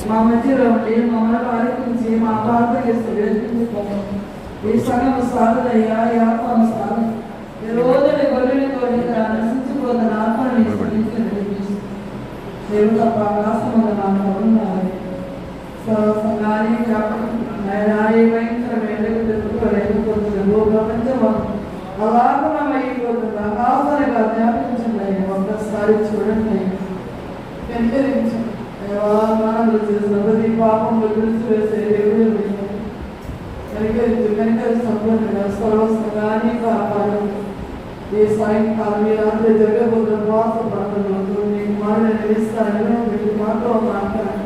మా మధ్యలో ఉండి మమ్మల్ని ఆలోచించి మా బాధలు ఈ సగం సాధనయ్యా ఈ ఆత్మ సాధన ఈ రోజుని గొర్రెని కోరిక నశించిపోతున్న ఆత్మని దేవుడు తప్ప ఆకాశం ఉన్నాయి సంఘాన్ని భయంకరమైన ప్రపంచం అలాగమైపోతుంది ఆకాశాలుగా జ్ఞాపించండి ఒక్కసారి చూడండి వెంకరించండి చేసిన ప్రతి పాపం విడిచివేసే దేవుడు కనికరించండి సర్వస్వంగానే కాపాడు ఈ సాయంకాలం మీరందరూ జరగబోతున్న ఉపవాస ప్రాంతంలో మీకు మాటలు నిలుస్తాను మీకు మాటలో మాట్లాడు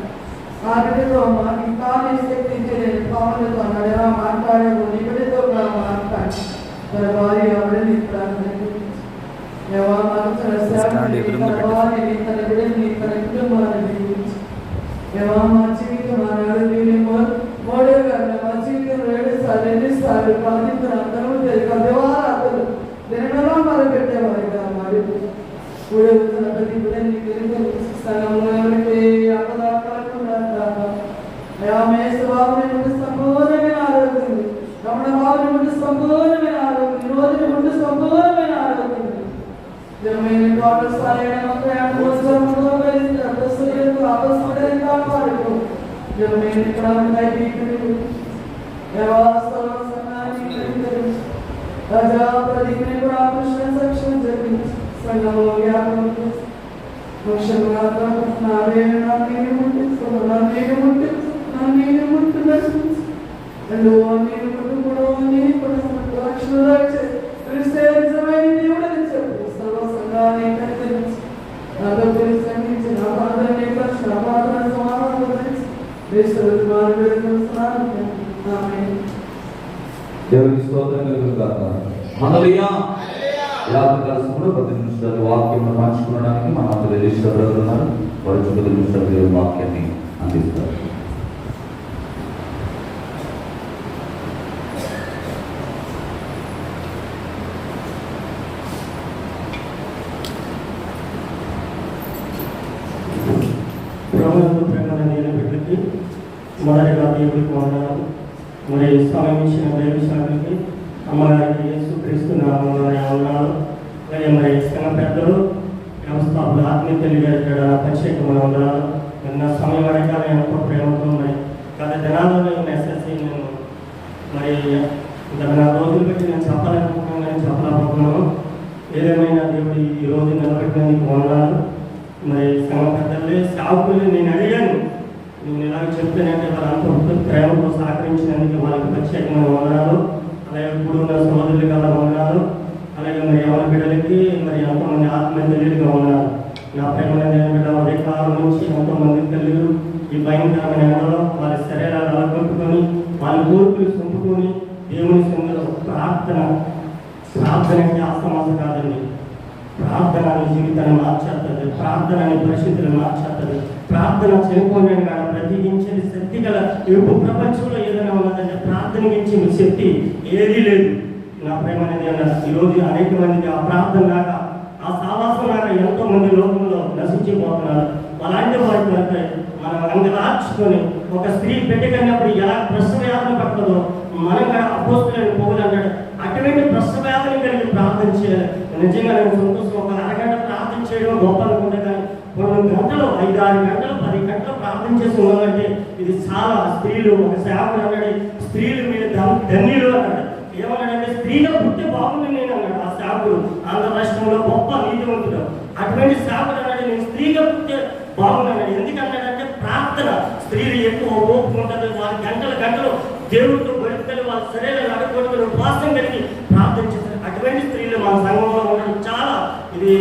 ఆ బిడ్డతో మాకు ఇంకా శక్తించలేని పావులతో నడగా మాట్లాడము నీ బిడ్డతో మాట్లాడు తన భార్య ఆవిడని ప్రార్థన తన బిడ్డని తన కుటుంబాన్ని మా జీవితం మోడే గారు మా జీవితం 2 సార్లు 2 సార్లు బాధితులు అందరూ దేవారాధులు దినమెలా మొదలుపెట్టేవారుగా మరి కూడవుతున్న ప్రతి బిడ్డని స్థలంలో ఎవరికి అపదాపడకుండా మేసబాబుని ముందు సంపూర్ణమైన ఆరోగ్యం రమణ బాబుని ముందు సంపూర్ణమైన ఆరోగ్యం ఈ రోజుని ముందు సంపూర్ణమైన ఆరోగ్యం జనమైన దేవునికి స్తోత్రం కలుగుగాక. హల్లెలూయా. యాజకాల సమయంలో 10 నిమిషాలు వాక్యం పంచుకోవడానికి మన మధ్య రిజిస్టర్ ఉన్నారు. వారు 10 నిమిషాలు వాక్యాన్ని అందిస్తారు. మొదటిగా దేవుడికి వందనాలు. మరి సమయం ఇచ్చిన దైవశాఖకి అమ్మగారికి యేసుక్రీస్తు నామములో వందనాలు. అలాగే మరి సంఘ పెద్దలు వ్యవస్థాపకులు ఆత్మీయ తెలియజేయడ ప్రత్యేకమైన వందనాలు. నా సమయం అడగాల ఎంతో ప్రేమతో మరి గత దినాల్లో మెసేజ్ నేను మరి గత 4 రోజులు పెట్టి నేను చెప్పాలనుకుంటున్నాను కానీ చెప్పలేకపోతున్నాను. ఏదేమైనా దేవుడు ఈ రోజు నిలబెట్టినందుకు వందనాలు. మరి సంఘ పెద్దలే సాకులు నేను అడిగాను. నేను ఇలాగ చెప్తానంటే వాళ్ళంతా ప్రేమతో సహకరించినందుకు వాళ్ళకి ప్రత్యేకమైన వందనాలు. అలాగే ఇప్పుడు ఉన్న సోదరులు గల వందనాలు. అలాగే మరి ఎవరి బిడ్డలకి మరి ఎంతోమంది ఆత్మీయ తెలియదుగా వందనాలు. నా ప్రేమైన బిడ్డ ఉదయకాలం నుంచి ఎంతోమంది తల్లులు ఈ భయంకరమైన ఎండలో వాళ్ళ శరీరాలు అలగొట్టుకొని వాళ్ళ కోరికలు చంపుకొని దేవుని సందులో ప్రార్థనకి ఆస్తమాస కాదండి. ప్రార్థన జీవితాన్ని మార్చేస్తుంది. ప్రార్థన పరిస్థితులను మార్చేస్తుంది. ప్రార్థన చనిపోయిన కానీ ప్రతిగించేది శక్తి గల ఎరుపు ప్రపంచంలో ఏదైనా ఉన్నదంటే ప్రార్థన ఇచ్చిన శక్తి ఏదీ లేదు. నా ప్రేమ అనేది ఈరోజు అనేక మందికి ఆ ప్రార్థన లాగా ఆ సావాసం లాగా ఎంతో మంది లోకంలో నశించిపోతున్నారు. అలాంటి వాటి అంటే మనం అంగలార్చుకొని ఒక స్త్రీ పెట్టగలిగినప్పుడు ఎలా ప్రసవయాతన పడుతుందో మనం అపోస్తులైన పోగులు అంటాడు అటువంటి ప్రసవయాతన కలిగి ప్రార్థన చేయాలి. నిజంగా నేను సంతోషం. ఒక అరగంట ప్రార్థన చేయడం గొప్ప అనుకుంటే కానీ 2 గంటలు 5-6 గంటలు 10 గంటలు ప్రార్థన చేసి ఉన్నామంటే ఇది చాలా. స్త్రీలు ఒక సేవకుడు అన్నాడు స్త్రీలు మీరు ధన్యులు అన్నాడు. ఏమన్నాడంటే స్త్రీగా పుట్టి బాగుంది నేను అన్నాడు ఆ సేవకుడు. ఆంధ్ర రాష్ట్రంలో గొప్ప నీతివంతుడు. అటువంటి సేవకుడు అన్నాడు నేను స్త్రీగా పుట్టే బాగున్నాడు. ఎందుకన్నాడంటే ప్రార్థన. స్త్రీలు ఎక్కువ ఓపు ఉంటుంది. వారి గంటలు దేవుడితో బయటకెళ్ళి వాళ్ళ శరీరాలు అడగొట్టుకుని ఉపవాసం కలిగి ప్రార్థన చేస్తారు. అటువంటి స్త్రీలు మన సంఘంలో ఉండడం చాలా ఇది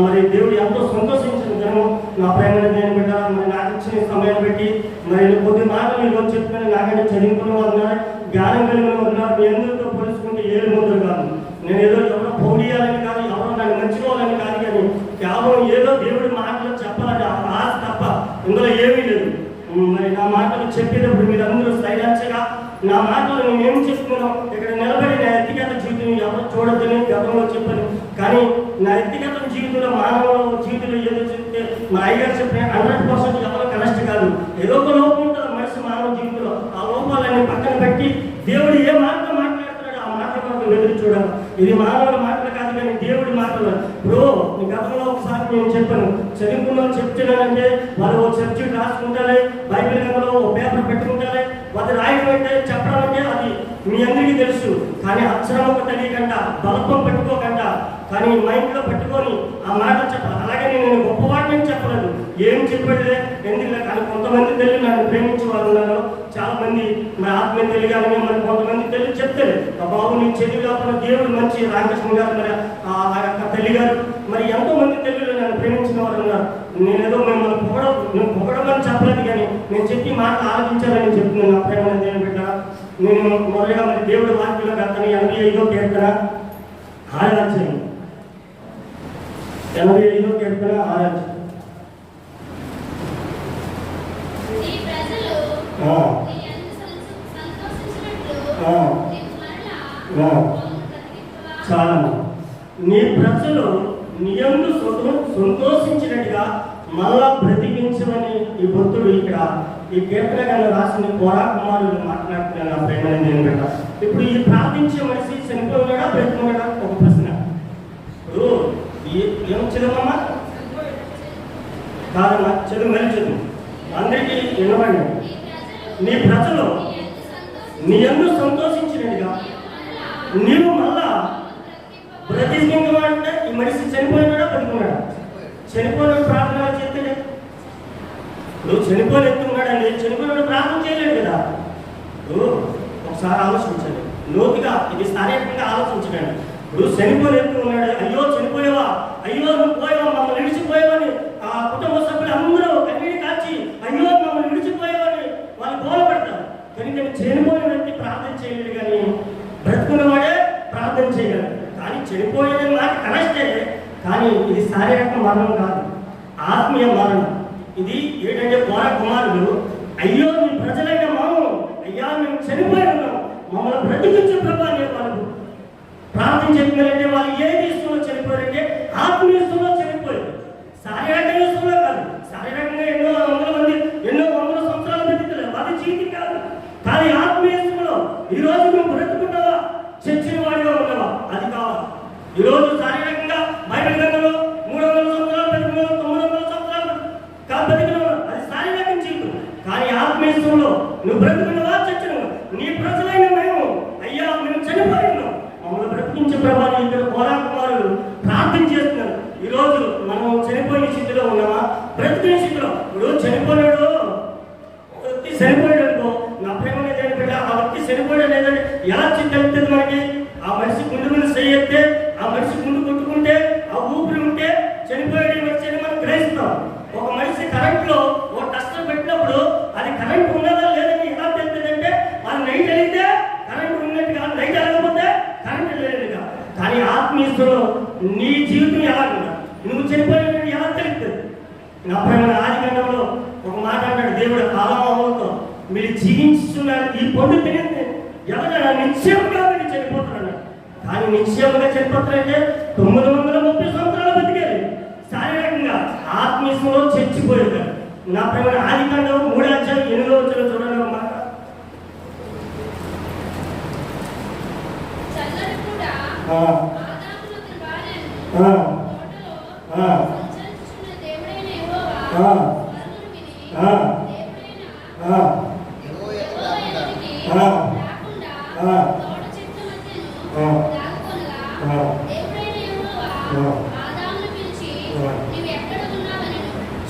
మరి దేవుడు ఎంతో సంతోషించిన జనం. నా ప్రేమను నేను పెట్టాలి. మరి నాకు ఇచ్చిన సమయం పెట్టి మరి కొద్ది మాటలు ఈరోజు చెప్పుకొని నాకంటే చదువుకున్న వారు ఉన్నారు, జ్ఞానం కలిగిన వారు ఉన్నారు. మీ అందరితో పోల్చుకుంటే 7 ముద్రలు కాదు. నేను ఏదో ఎవరో పౌడియాలని కాదు, ఎవరో నన్ను మంచివాళ్ళని కాదు, కానీ కేవలం ఏదో దేవుడి మాటలు చెప్పాలంటే ఆశ తప్ప ఇందులో ఏమీ లేదు. మరి నా మాటలు చెప్పేటప్పుడు మీరు అందరూ సైలెన్స్గా నా మాటలు నేను ఏం చెప్తున్నాను ఇక్కడ నిలబడి నా వ్యక్తిగత జీవితం ఎవరు చూడద్దని గతంలో చెప్పాను. కానీ నా వ్యక్తిగత జీవితంలో మానవ జీవితంలో ఏదో చెప్తే మా అయ్యగారు చెప్పిన 100% ఎవరో కరెక్ట్ కాదు. ఏదో ఒక లోపం ఉంటుంది మనిషి మానవ జీవితంలో. ఆ లోపాలన్నీ పక్కన పెట్టి దేవుడు ఏ మాటలు మాట్లాడుతున్నాడో ఆ మాటల కోసం ఎదురు చూడాలి. ఇది మానవుల మాటలు కాదు కానీ దేవుడి మాటలు. బ్రో నీ గతంలో ఒకసారి నేను చెప్పాను, చదువుకున్న చెప్తున్నానంటే వాళ్ళు ఓ సబ్జెక్ట్ రాసుకుంటారే, బైబిల్ గ్రంథంలో ఓ పేపర్ పెట్టుకుంటారే, వాళ్ళు రాయడం అంటే చెప్పడం అంటే అది మీ అందరికీ తెలుసు. కానీ అక్షరం ఒక తెలియకుండా బలపం పెట్టుకోకుండా కానీ మైండ్లో పెట్టుకొని ఆ మాటలు చెప్పాలి. అలాగే నేను గొప్పవాడిని చెప్పలేదు, ఏం చెప్పేదిలే ఎందుకులే. కానీ కొంతమంది తెలియ నన్ను ప్రేమించే వాళ్ళు ఉన్నారు. చాలా మంది మా ఆత్మీయ తెలియగానే మరి కొంతమంది తెలియ చెప్తారు, ఆ బాబు నీ చెల్లి కాకుండా దేవుడు మంచి రామకృష్ణ గారు మరి ఆ యొక్క తల్లి గారు మరి ఎంతో మంది తెలుగులో నన్ను ప్రేమించిన వారు ఉన్నారు. నేనేదో నేను పొగడమని చెప్పలేదు కానీ నేను చెప్పి మాట ఆలోచించాలని చెప్తున్నాను. నా ప్రేమ దేవుని బిడ్డ, నేను మొదలుగా మరి దేవుడి వాక్యంలో వెళ్తాను. 85వ కీర్తన 6వ అధ్యాయం, 85వ కీర్తన 6వ అధ్యాయం. చాలా నీ ప్రజలు నీయందు సంతోషించినట్టుగా మళ్ళా బ్రతికించమని ఈ భక్తుడు ఇక్కడ ఈ కీర్తన గారు రాసిన కోరా కుమారులు మాట్లాడుతున్నాను. నా ప్రేమని నేను పెట్టా. ఇప్పుడు ఈ ప్రార్థించే మనిషి చనిపోయినాడా బ్రతుకున్నాడా ఒక ప్రశ్న. ఇప్పుడు ఏం చదువమ్మా కాదమ్మా, చదువు మళ్ళీ చదువు, అందరికీ వినబడి. నీ ప్రజలు నీ ఎందు సంతోషించినట్టుగా నీవు మళ్ళా బ్రతికించమంటే ఈ మనిషి చనిపోయినాడా బ్రతుకున్నాడా? చనిపోయిన ప్రార్థన చేస్తే నువ్వు చనిపోయిన ఎత్తున్నాడని చనిపోయిన ప్రార్థన చేయలేడు కదా. నువ్వు ఒకసారి ఆలోచించండి, లోతుగా ఇది శారీరకంగా ఆలోచించండి. ఇప్పుడు చనిపోయిన ఎత్తున్నాడు, అయ్యో చనిపోయావా, అయ్యో నువ్వు పోయావా, మమ్మల్ని విడిచిపోయావని ఆ కుటుంబ సభ్యులు అందరూ కన్నీటి కాచి అయ్యో మమ్మల్ని విడిచిపోయావని వాళ్ళు గోలపడతారు. కానీ చనిపోయిన వ్యక్తి ప్రార్థన చేయలేడు, కానీ బ్రతుకున్నవాడే ప్రార్థన చేయగలరు. కానీ చనిపోయేది నాకు కనెక్టే, కానీ ఇది శారీరక మరణం కాదు, ఆత్మీయ మరణం. ఇది ఏంటంటే కోర కుమారులు అయ్యో మీ ప్రజలైన మాము అయ్యా మేము చనిపోయి ఉన్నాం, మమ్మల్ని బ్రతికించే ప్రభా అనే వాళ్ళు ప్రార్థన చెప్పినారంటే వాళ్ళు ఏ ఇష్టంలో చనిపోయారంటే ఆత్మీయ ఇష్టంలో చనిపోయారు. శారీరక ఇష్టంలో కాదు. శారీరకంగా ఎన్నో వందల సంవత్సరాలు బ్రతికలేదు, అది జీవితం కాదు. కానీ ఆత్మీయ ఇష్టంలో ఈరోజు నువ్వు బ్రతుకున్నావా, చచ్చిన వాడిగా ఉన్నావా, అది కావాలి. ఈరోజు శారీరకంగా బైబిల్ గ్రంథంలో 300 సంవత్సరాలు బ్రతికిన 900 సంవత్సరాలు బ్రతికిన అది శారీరక జీవితం. కానీ ఆత్మీయంలో నువ్వు బ్రతుకున్నవా చచ్చినవా, నీ ప్రజలైన మేము అయ్యా మేము చనిపోయినాం, మమ్మల్ని బ్రతికించే ప్రభావం ఇక్కడ కోరా కుమారులు ప్రార్థన చేస్తున్నారు. ఈరోజు మనం చనిపోయిన స్థితిలో ఉన్నామా, బ్రతికిన స్థితిలో? ఇప్పుడు చనిపోయాడు వ్యక్తి చనిపోయాడు, నా ప్రేమ లేదంటే ఆ వ్యక్తి చనిపోయాడు లేదంటే ఎలా తెలుస్తుంది మనకి? ఆ మనిషి గుండె మీద చేయతే, ఆ మనిషి గుండు కొట్టుకుంటే, ఆ ఊపిరి ఉంటే చనిపోయాడు మనిషి అని మనం గ్రహిస్తాం. ఒక మనిషి కరెంట్లో ఒక కష్టం పెట్టినప్పుడు అది కరెంట్ ఉన్నదా లేదని ఎలా తెలుస్తుందంటే అది నైట్ వెళితే కరెంట్ ఉన్నట్టుగా, నైట్ వెళ్ళకపోతే కరెంట్ లేదుగా. కానీ ఆత్మీయతలో నీ జీవితం ఎలా ఉందా, నువ్వు చనిపోయినట్టు ఎలా తెలుస్తుంది? నా ప్రేమ ఆదికాండంలో ఒక మాట అంటాడు దేవుడు, ఆదాముతో మీరు జీవించుతున్నారు ఈ పండు తినేది ఎవరైనా నిశ్చయంగా మీరు చనిపోతారన్నాడు. కానీ నిశ్చయంగా చనిపోతారంటే 930 సంవత్సరాలు బతికారు శారీరకంగా, ఆత్మీయంలో చచ్చిపోయారు. నా ప్రేమ ఆదికాండం 3వ అధ్యాయం 8వ వచనం చూడండి ఒక మాట.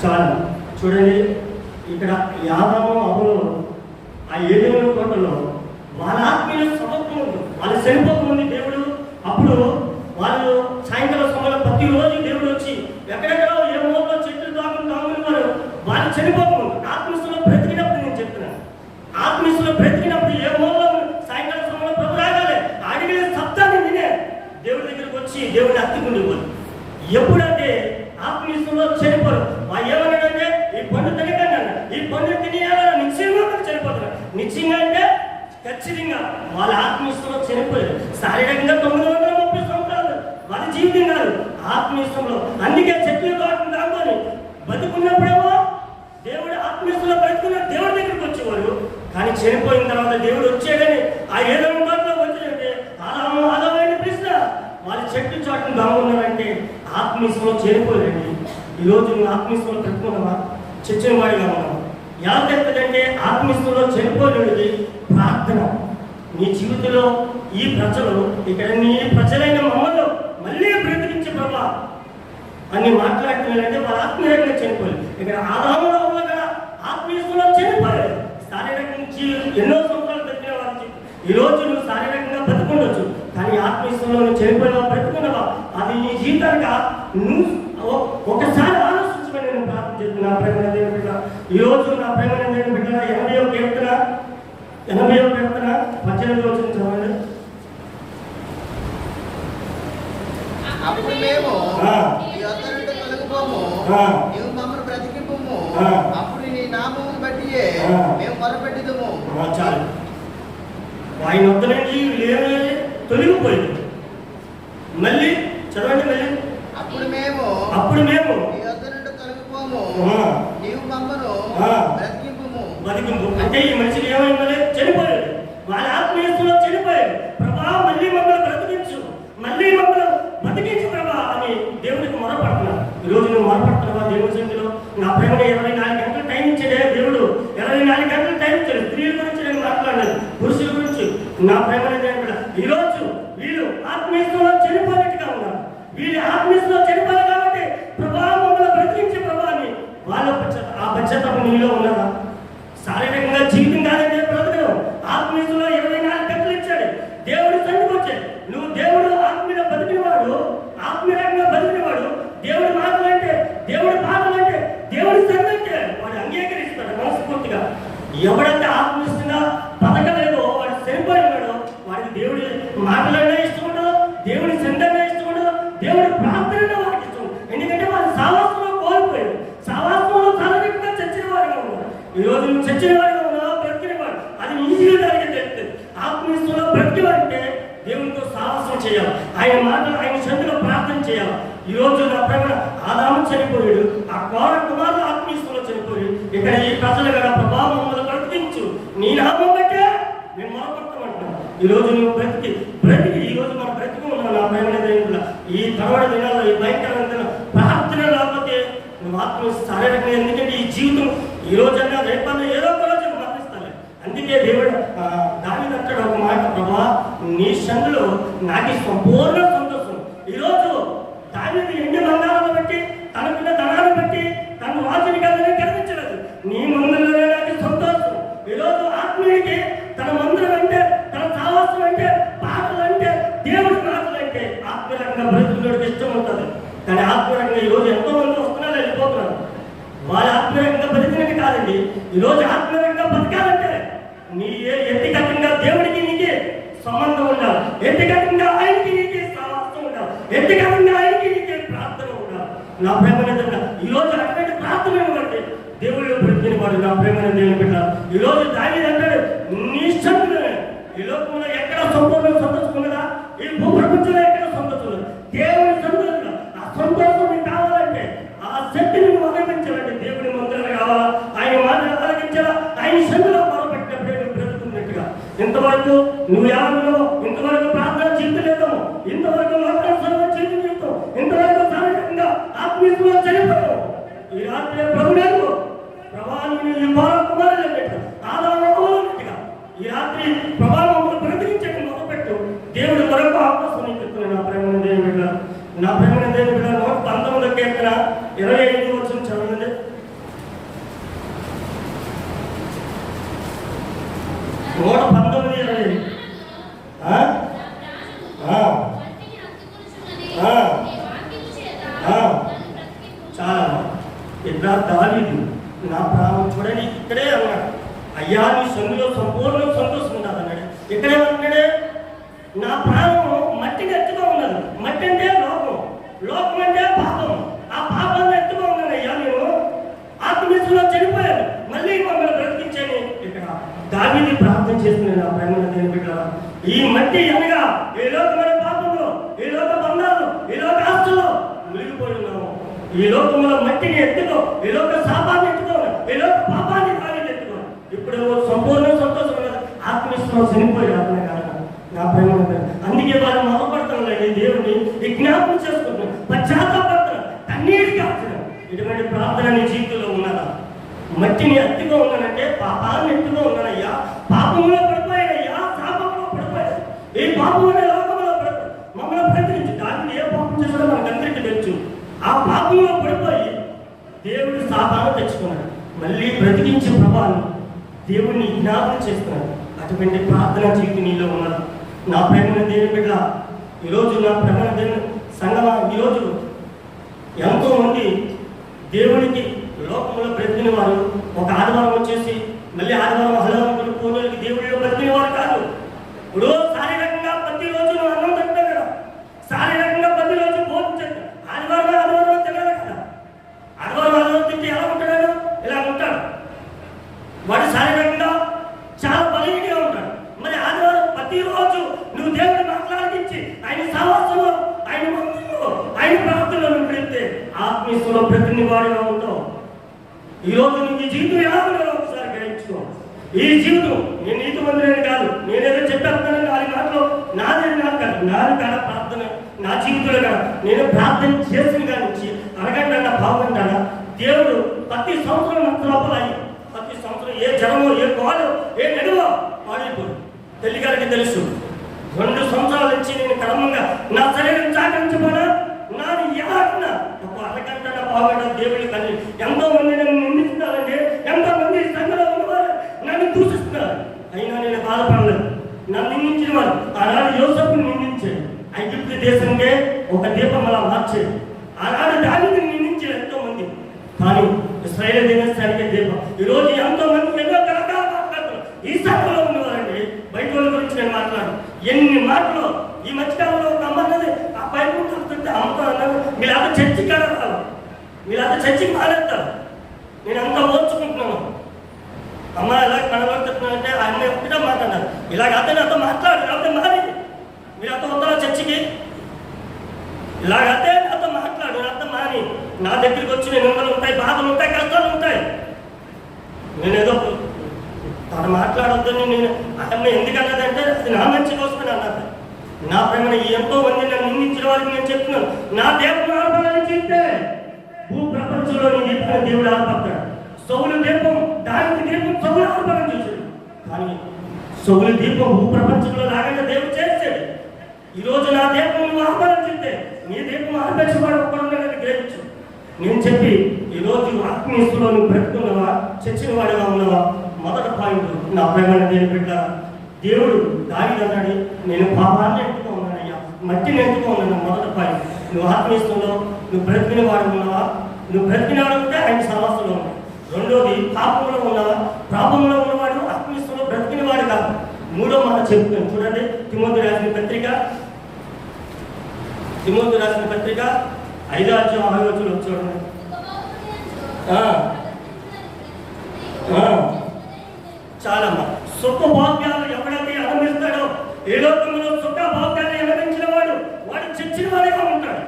చాలు చూడండి, ఇక్కడ యాదాము అప్పుడు ఆ ఏదైనా తోటలో వాళ్ళ ఆత్మీయ సమత్వం ఉంటుంది. వాళ్ళు చనిపోకముందు దేవుడు అప్పుడు వాళ్ళు సాయంకాలం సమయంలో ప్రతిరోజు దేవుడు వచ్చి ఎక్కడెక్కడో ఏ మూలలో చెట్లు తాగుని వాళ్ళు చనిపోకముందు ఆత్మీయలో బ్రతికినప్పుడు నేను చెప్తున్నాను. ఆత్మీయలో బ్రతికినప్పుడు ఏ మూలలో సాయంకాలం సమయంలో ప్రభు రాగాలి అడిగిన శబ్దాన్ని వినే దేవుడి దగ్గరకు వచ్చి దేవుడిని అత్తుకుండేవాళ్ళు. ఎప్పుడంటే ఆత్మీయంలో చనిపోరు. ఏమన్నాడంటే ఈ పండు తినకండి, ఈ పండు తినేయాలని నిశ్చయంగా చనిపోతారు. నిశ్చయంగా అంటే ఖచ్చితంగా వాళ్ళ ఆత్మీయంలో చనిపోయారు. శారీరకంగా 930 సంవత్సరాలు వాళ్ళు జీవితం కాదు, ఆత్మీయంలో. అందుకే చెట్లు దాటుని బతుకున్నప్పుడేమో దేవుడు ఆత్మీయంలో బతుకున్న దేవుడి దగ్గరికి వచ్చేవాడు. కానీ చనిపోయిన తర్వాత దేవుడు వచ్చాడని ఆ ఏదో దాంట్లో వచ్చాడంటే ఆదామైన ప్రశ్న, వాళ్ళు చెట్టు చాటును దాగున్నారంటే ఆత్మీయంలో చేరిపోలేండి. ఈరోజు నువ్వు ఆత్మీయంలో పెట్టుకున్నావా? చచ్చిన వాడిగా ఉన్నావు. ఎలా చెప్తుందంటే ఆత్మీయంలో చనిపోలేనిది ప్రార్థన. నీ జీవితంలో ఈ ప్రజలు ఇక్కడ నీ ప్రజలైన మమ్మల్ని మళ్ళీ బ్రతికించే ప్రభా అని మాట్లాడుతున్నారంటే వాళ్ళ ఆత్మీయంగా చనిపోలేదు. ఇక్కడ ఆదాములో ఉండగా ఆత్మీయంలో చనిపోలేదు. శారీరకంగా ఎన్నో సంవత్సరాలు బతికిన వాళ్ళు ఈరోజు నువ్వు శారీరకంగా బతుకుండొచ్చు, కానీ ఆత్మీయంలో నువ్వు చనిపోయినా బ్రతుకున్నావా? అది నీ జీవితానికి నువ్వు ఒకసారి ఆలోచించుకొని నేను ప్రార్థన చేస్తున్నా. నా ప్రేమ దేవుని బిడ్డ, ఈరోజు నా ప్రేమ దేవుని బిడ్డ 80వ కీర్తన 18వ వచనం చదవండి. అప్పుడు మేము ఈ యొద్ద నుండి తొలగిపోము, నీవు మమ్మల్ని బ్రతికింపుము, అప్పుడు నీ నామమును బట్టి మేము మొరపెట్టుదుము. చాలు, ఆయన వద్ద నుంచి తొలగిపోయింది. మళ్ళీ చదవండి. మళ్ళీ అప్పుడు మేము ఈ యొద్ద నుండి తొలగిపోము, నీవు మమ్మను బ్రతికింపు. అంటే ఈ మనిషికి ఏమైందని చనిపోయాడు, వాళ్ళ ఆత్మీయతలో చనిపోయాడు. ప్రభా మళ్ళీ మమ్మల్ని బ్రతికించు, మళ్ళీ మమ్మల్ని బతికించు ప్రభా అని దేవుడికి మొరపడుతున్నారు. ఈరోజు నువ్వు మొరపడుతున్నావా దేవుడి సన్నిధిలో? నా ప్రేమ 24 గంటలు టైం ఇచ్చాడే దేవుడు, 24 గంటలు టైం ఇచ్చాడు. స్త్రీల గురించి నేను మాట్లాడలేదు, పురుషుల గురించి. నా ప్రేమ ఈరోజు వీళ్ళు ఆత్మీయతలో చనిపోయినట్టుగా ఉన్నారు. వీళ్ళు ఆత్మీయతలో చనిపోయారు కాబట్టి ప్రభా మమ్మల్ని బ్రతికించే ప్రభా అని వాళ్ళ ఆ పశ్చాత్తాపం నీలో ఉన్నదా? శారీరకంగా జీవితం కాదంటే బ్రతకడం. ఆత్మీయతలో 24 గంటలు ఇచ్చాడు దేవుడు సన్నిధికి వచ్చాడు. నువ్వు దేవుడు ఆత్మీయ బతికినవాడు, ఆత్మీయంగా బతికినవాడు. దేవుడి మాటలంటే, దేవుడి పాటలంటే, దేవుడి సన్నిధి వాడు అంగీకరిస్తాడు మనస్ఫూర్తిగా. ఎవడైతే ఆత్మీయంగా బతకలేదో వాడు చనిపోయినాడో వాడికి దేవుడి మాటలన్నా ఇష్టం ఉండదు, దేవుడి సందర్భం ఇష్టం ఉండదు, దేవుడి ప్రార్థన వాడికి ఇష్టం. ఎందుకంటే వాడు సావాసంలో కోల్పోయాడు, సావాసంలో శారీరకంగా చచ్చిన వాడిగా ఉన్నాడు. ఈరోజు నువ్వు చచ్చిన వాడిగా ఉన్నావా, బ్రతికినవాడు? అది నీ జీవితానికి తెలుస్తుంది. ఆత్మీయంలో బ్రతికివాడంటే దేవునితో సాహసం చేయాలి, ఆయన మాటలు ఆయన సంధిలో ప్రార్థన చేయాలి. ఈరోజు నా ప్రేమ ఆదాము చనిపోయాడు, ఆ కుమారుడు ఆత్మీయంలో చనిపోయాడు. ఇక్కడ ఈ ప్రజలు కదా ప్రభావం మమ్మల్ని బ్రతికించు, నీ నామం బట్టే మేము మొరపడతామంటున్నాం. ఈరోజు నువ్వు బ్రతికి ఈరోజు మనం బ్రతికి ఉన్నావు. నా ప్రేమ ఈ తర్వాత దినాల్లో ఈ భయంకరమైన ప్రార్థన లేకపోతే నువ్వు ఆత్మ శారీరకంగా, ఎందుకంటే ఈ జీవితం ఈ రోజన్నా రేపన్నా ఏదో ఒక రోజు మరణిస్తాను. అందుకే దేవుడు దానిని అంటాడు ఒక మాట, ప్రభా నీ సందులో నాకు సంపూర్ణ సంతోషం. ఈరోజు దానిని ఎన్ని బంగారాలను బట్టి, తనకున్న ధనాన్ని బట్టి, తన రాజుని కాదని గర్వించలేదు. నీ మందులోనే నాకు సంతోషం. ఈరోజు ఆత్మీయుడికి తన మందులు అంటే, తన సావాసం అంటే, పాటలు అంటే, దేవుడి పాటలు అంటే ఆత్మీయంగా బ్రతుకుడికి ఇష్టం ఉంటుంది. కానీ ఆత్మీయంగా ఈరోజు ఎంతో మంది వస్తున్నారు, వెళ్ళిపోతున్నారు. వాళ్ళ ఆత్మీయంగా బతికినట్టు కాదండి. ఈరోజు ఆత్మీయంగా బతకాలంటే నీ వ్యక్తిగతంగా దేవుడికి నీకే సంబంధం ఉండాలి, వ్యక్తిగతంగా ఆయనకి నీకే సావాసం ఉండాలి, వ్యక్తిగతంగా ఆయనకి నీకే ప్రార్థన ఉండాలి. నా ప్రేమ ఈరోజు అటువంటి ప్రార్థన బట్టి దేవుడు బ్రతికిన వాడు. నా ప్రేమ దేవుని బిడ్డ, ఈరోజు దావీదు అంటాడు నీ ఇష్టంలోనే. ఈ లోకంలో ఎక్కడ సంపూర్ణ సంతోషం, ఈ భూప్రపంచంలో ఎక్కడ సంతోషం, దేవుని సంతోషం. ఆ సంతోషం నీకు కావాలంటే, ఆ శక్తిని నువ్వు అనుభవించాలంటే దేవుని మందిరాలు కావాలా, ఆయన మాటలు ఆలకించాలా, ఆయన సందులో మొదలుపెట్టినప్పుడే నువ్వు బ్రతుకున్నట్టుగా. ఇంతవరకు నువ్వు ఎవరిలో ఇంతవరకు ప్రార్థన జీవితలేదాము, ఇంతవరకు మాట్లాడుతున్న జీవితం, ఇంతవరకు శారీరకంగా ఆత్మీయంగా చనిపోయావు. ఈ రాత్రి ప్రభుత్వం ప్రభావాన్ని ఈ కుమారులు ఆదాన్నట్టుగా ఈ రాత్రి ప్రభావం బ్రతికించడం మొదలుపెట్టు. దేవుడు మరొక అవకాశం నీకు చెప్తున్నాడు. నా ప్రేమ దేవుని బిడ్డ, నా ప్రేమ దేవుని బిడ్డ 119వ కీర్తన 25వ వచనం చదవండి. 119:25. చాలా ఇక్కడ దావీదు నా ప్రాణం చూడని ఇక్కడే అన్నాడు, అయ్యా నీ సందులో సంపూర్ణ సంతోషం ఉన్నది అన్నాడు. ఇక్కడేమంటున్నాడే, నా ప్రాణం మట్టిని ఎత్తుగా ఉన్నది. మట్టి అంటే లోకం, లోకం అంటే పాపం. ఆ పాపాన్ని ఎత్తుగా ఉన్నాను అయ్యా, నేను ఆత్మీయంలో చనిపోయాను, మళ్ళీ మమ్మల్ని బ్రతికించని ఇక్కడ దావీదు ప్రార్థన చేస్తున్నాడు. నా ప్రేమ దేవుని బిడ్డ, ఈ మట్టి అనగా ఈ లోకమైన పాపంలో, ఈ లోక బంధాలు, ఈ లోక ఈ లోకంలో మట్టిని ఎత్తుకో, ఈ లోక శాపాన్ని ఎత్తుకో, ఈ లోక పాపాన్ని కాలిని ఎత్తుకో. ఇప్పుడు సంపూర్ణ సంతోషం కదా, ఆత్మీయంలో చనిపోయాడు అతని కారణం నా ప్రేమ. అందుకే వాళ్ళు మొదలుపడుతున్నాడు దేవుడిని విజ్ఞాపనం చేసుకుంటున్నాడు, పశ్చాత్తాపడుతున్నాడు, కన్నీరు కాల్చడం. ఇటువంటి ప్రార్థన నీ జీవితంలో ఉన్నదా? మట్టిని ఎత్తుగా ఉన్నానంటే పాపాన్ని ఎత్తుగా ఉన్నానయ్యా, పాపంలో పడిపోయాడయ్యా, శాపంలో పడిపోయాడు, ఈ పాపం అనే లోకంలో పడిపోయి మమ్మల్ని ప్రతినించి దాన్ని ఏ పాపం చేసాడో మనకు అందరికీ తెలుసు. ఆ పాపంలో పడిపోయి దేవుడి శాపాన్ని తెచ్చుకున్నాడు, మళ్ళీ బ్రతికించే ప్రభావాన్ని దేవుడిని జ్ఞాపకం చేస్తున్నాడు. అటువంటి ప్రార్థన జీవితం నీలో ఉన్నది నా ప్రేమ దేవుని బిడ్డ. ఈరోజు నా ప్రేమ దేవుని సంగమా, ఈరోజు ఎంతో మంది దేవునికి లోకంలో బ్రతికిన వారు ఒక ఆదివారం వచ్చేసి మళ్ళీ ఆదివారం హలవారం పూజలకి దేవుడిలో బ్రతికిన వారు కాదు. ఇప్పుడు శారీరకంగా ప్రతిరోజు నువ్వు అన్నం తింటావు కదా, శారీరకంగా ప్రతిరోజు భోజనం చేస్తావు, ఆదివారం తినాలి కదా. ఆదివారం తింటే ఎలా ఉంటాడు? ఇలా ఉంటాడు. వాడు శారీరకంగా చాలా బలహీనంగా ఉంటాడు. మరి ఆదివారం ప్రతిరోజు నువ్వు దేవుడిని మాట్లాడించి ఆయన సహవాసంలో, ఆయన మందిరంలో, ఆయన ప్రార్థనలో నువ్వు పెడితే ఆత్మీయంలో ప్రతిని వాడిగా ఉంటావు. ఈరోజు నీ జీవితం ఎలా ఉందో ఒకసారి గ్రహించుకో. ఈ జీవితం నేను నీతి మందిరని కాదు, నేనేదో చెప్పేస్తాను నాలుగు మాటలు నాది కాదు, నాది కాడ ప్రార్థన నా జీవితంలో కాదు. నేను ప్రార్థన చేసిన కానించి అరగంట బాగుంటా దేవుడు ప్రతి సంవత్సరం అంత లోపల ప్రతి సంవత్సరం ఏ జనమో, ఏ కోలో, ఏ నడువో వాడిపోదు. తల్లి గారికి తెలుసు, 2 సంవత్సరాల నుంచి నేను క్రమంగా నా శరీరం చాకరించబడా నాది ఎలా ఒక అరగంట బాగుంటా దేవుడి తల్లి. ఎంతో మంది నన్ను నిందిస్తున్నారంటే, ఎంతో మంది సంఘంలో ఉన్నవారు నన్ను దూషిస్తున్నారు, అయినా నేను బాధపడలేదు. నన్ను నిందించిన వారు ఆనాడు యోసేపుని నిందించాడు, ఐగుప్తు దేశంకే ఒక దీపం అలా మార్చాడు. ఆనాడు దావీదుని నిందించారు ఎంతో మంది, కానీ ఇశ్రాయేలు దేశానికే దీపం. ఈరోజు ఎంతో మంది ఎన్నో రకాలు మాట్లాడుతున్నారు. ఈ సంఘంలో ఉన్నవారండి, బయట వాళ్ళ గురించి నేను మాట్లాడు ఎన్ని మాటలు. ఈ మధ్యకాలంలో ఒక అమ్మ అన్నది, ఆ బయట ఉంటుంటే అమ్మతో అన్నారు, మీరంతా చర్చి కాడాలి, మీరంతా చర్చికి మానేస్తారు. నేను అంతా ఓర్చుకుంటున్నాను. అమ్మ ఎలా కనబడుతున్నానంటే అమ్మ ఒకటే మాట్లాడారు, ఇలాగ అతను నాతో మాట్లాడు, లేకపోతే మారి మీరంతా వస్తారా చర్చికి, ఇలాగైతే నాతో మాట్లాడు, నాతో మాని నా దగ్గరికి వచ్చి నేను ఉంటాయి, బాధలు ఉంటాయి, కష్టాలు ఉంటాయి. నేనేదో తను మాట్లాడొద్దని నేను అతన్ని ఎందుకన్నదంటే అది నా మంచి కోసమని అన్నది. నా ప్రేమ ఎంతో మంది నన్ను నిందించిన వారికి నేను చెప్తున్నాను, నా దేవుడు ఆడపడాలని చెప్తే భూ ప్రపంచంలో నీ దీపాన్ని దేవుడు ఆడపడతాడు. సౌలు దీపం, దానికి దీపం సౌలు ఆడపడని చూశాడు, కానీ సౌలు దీపం భూ ప్రపంచంలో రాగానే దేవుడు చేశాడు. ఈరోజు నా దీపం నువ్వు ఆడపడని చెప్తే నీ దీపం ఆడపేసేవాడు ఒకడున్నాడని గ్రహించు. నేను చెప్పి ఈరోజు ఆత్మీయస్తులో నువ్వు బ్రతుకున్నావా, చచ్చిన వాడిగా ఉన్నావా? మొదటి పాయింట్ నా ప్రేమను నేను పెట్టా. దేవుడు దావీదు అన్నాడు, నేను పాపాన్ని ఎత్తుగా ఉన్నానయ్యా, మట్టిని ఎత్తుగా ఉన్నాను. మొదటి పాయింట్, నువ్వు ఆత్మీయస్తులో నువ్వు బ్రతికిన వాడు ఉన్నావా? నువ్వు బ్రతికిన వాడు ఉంటే ఆయన సమాసంలో ఉన్నావు. రెండోది, పాపంలో ఉన్నావా? పాపంలో ఉన్నవాడు ఆత్మీయస్తులో బ్రతికిన వాడు కాదు. మూడో మాట చెప్తున్నాను చూడండి, తిమోతి రాసిన పత్రిక 5:6 చూడండి. చాలమ్మా, సుఖభోగ్యాలు ఎవడైతే అనుభవిస్తాడో, ఏ లోకంలో సుఖభోగ్యాలు అనుభవించిన వాడు చచ్చిన వాడిగా ఉంటాడు.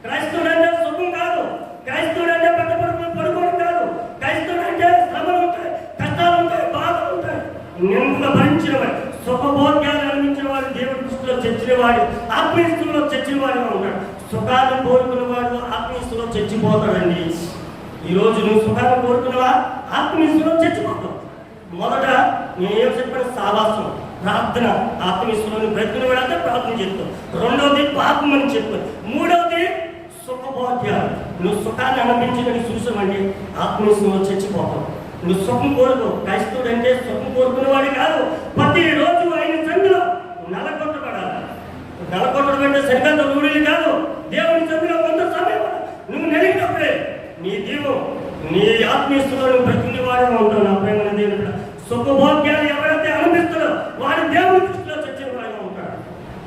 క్రైస్తవుడు అంటే సుఖం కాదు, క్రైస్తవుడు అంటే పెద్ద పడుకోవడం కాదు, క్రైస్తవుడు అంటే శ్రమలు ఉంటాయి, కష్టాలు ఉంటాయి, బాధలు ఉంటాయి. నిందలు భరించిన వాడు, సుఖభోగ్యాలు అనుభవించిన వాడు దేవుడి దృష్టిలో చచ్చిన వాడు, ఆత్మీయస్తులో చచ్చిన వాడిగా ఉంటాడు. సుఖాన్ని కోరుకున్న వాడు ఆత్మీయస్తులో చచ్చిపోతాడండి. ఈరోజు నువ్వు సుఖాన్ని కోరుకున్నవా? ఆత్మీయస్తులో చచ్చిపోతావు. మొదట నేనేం చెప్పాను? సావాసం, ప్రార్థన. ఆత్మీయస్తులను బ్రతికిన వాడంతా ప్రార్థన చేస్తావు. రెండవది పాపం అని చెప్పాను. మూడవది సుఖభోగ్యాలు. నువ్వు సుఖాన్ని అనిపించదని చూసామండి ఆత్మీయస్తులో చచ్చిపోతావు. నువ్వు సుఖం కోరుకో. క్రైస్తవుడు అంటే సుఖం కోరుకునేవాడు కాదు, ప్రతిరోజు ఆయన సంధిలో నలగొట్టబడాలి. నలగొట్టడం అంటే సరిగ్గా రూఢీలు కాదు, దేవుని సంధిలో కొంత సమయం నువ్వు నలిగినప్పుడే నీ దీవం, నీ ఆత్మీయస్తులో నువ్వు బ్రతికిన వాడుగా ఉంటావు. నా ప్రేమ దేవుడు సుఖభోగ్యాలు ఎవరైతే అనిపిస్తాడో వాడు దేవుని దృష్టిలో చచ్చిన వాడుగా ఉంటాడు.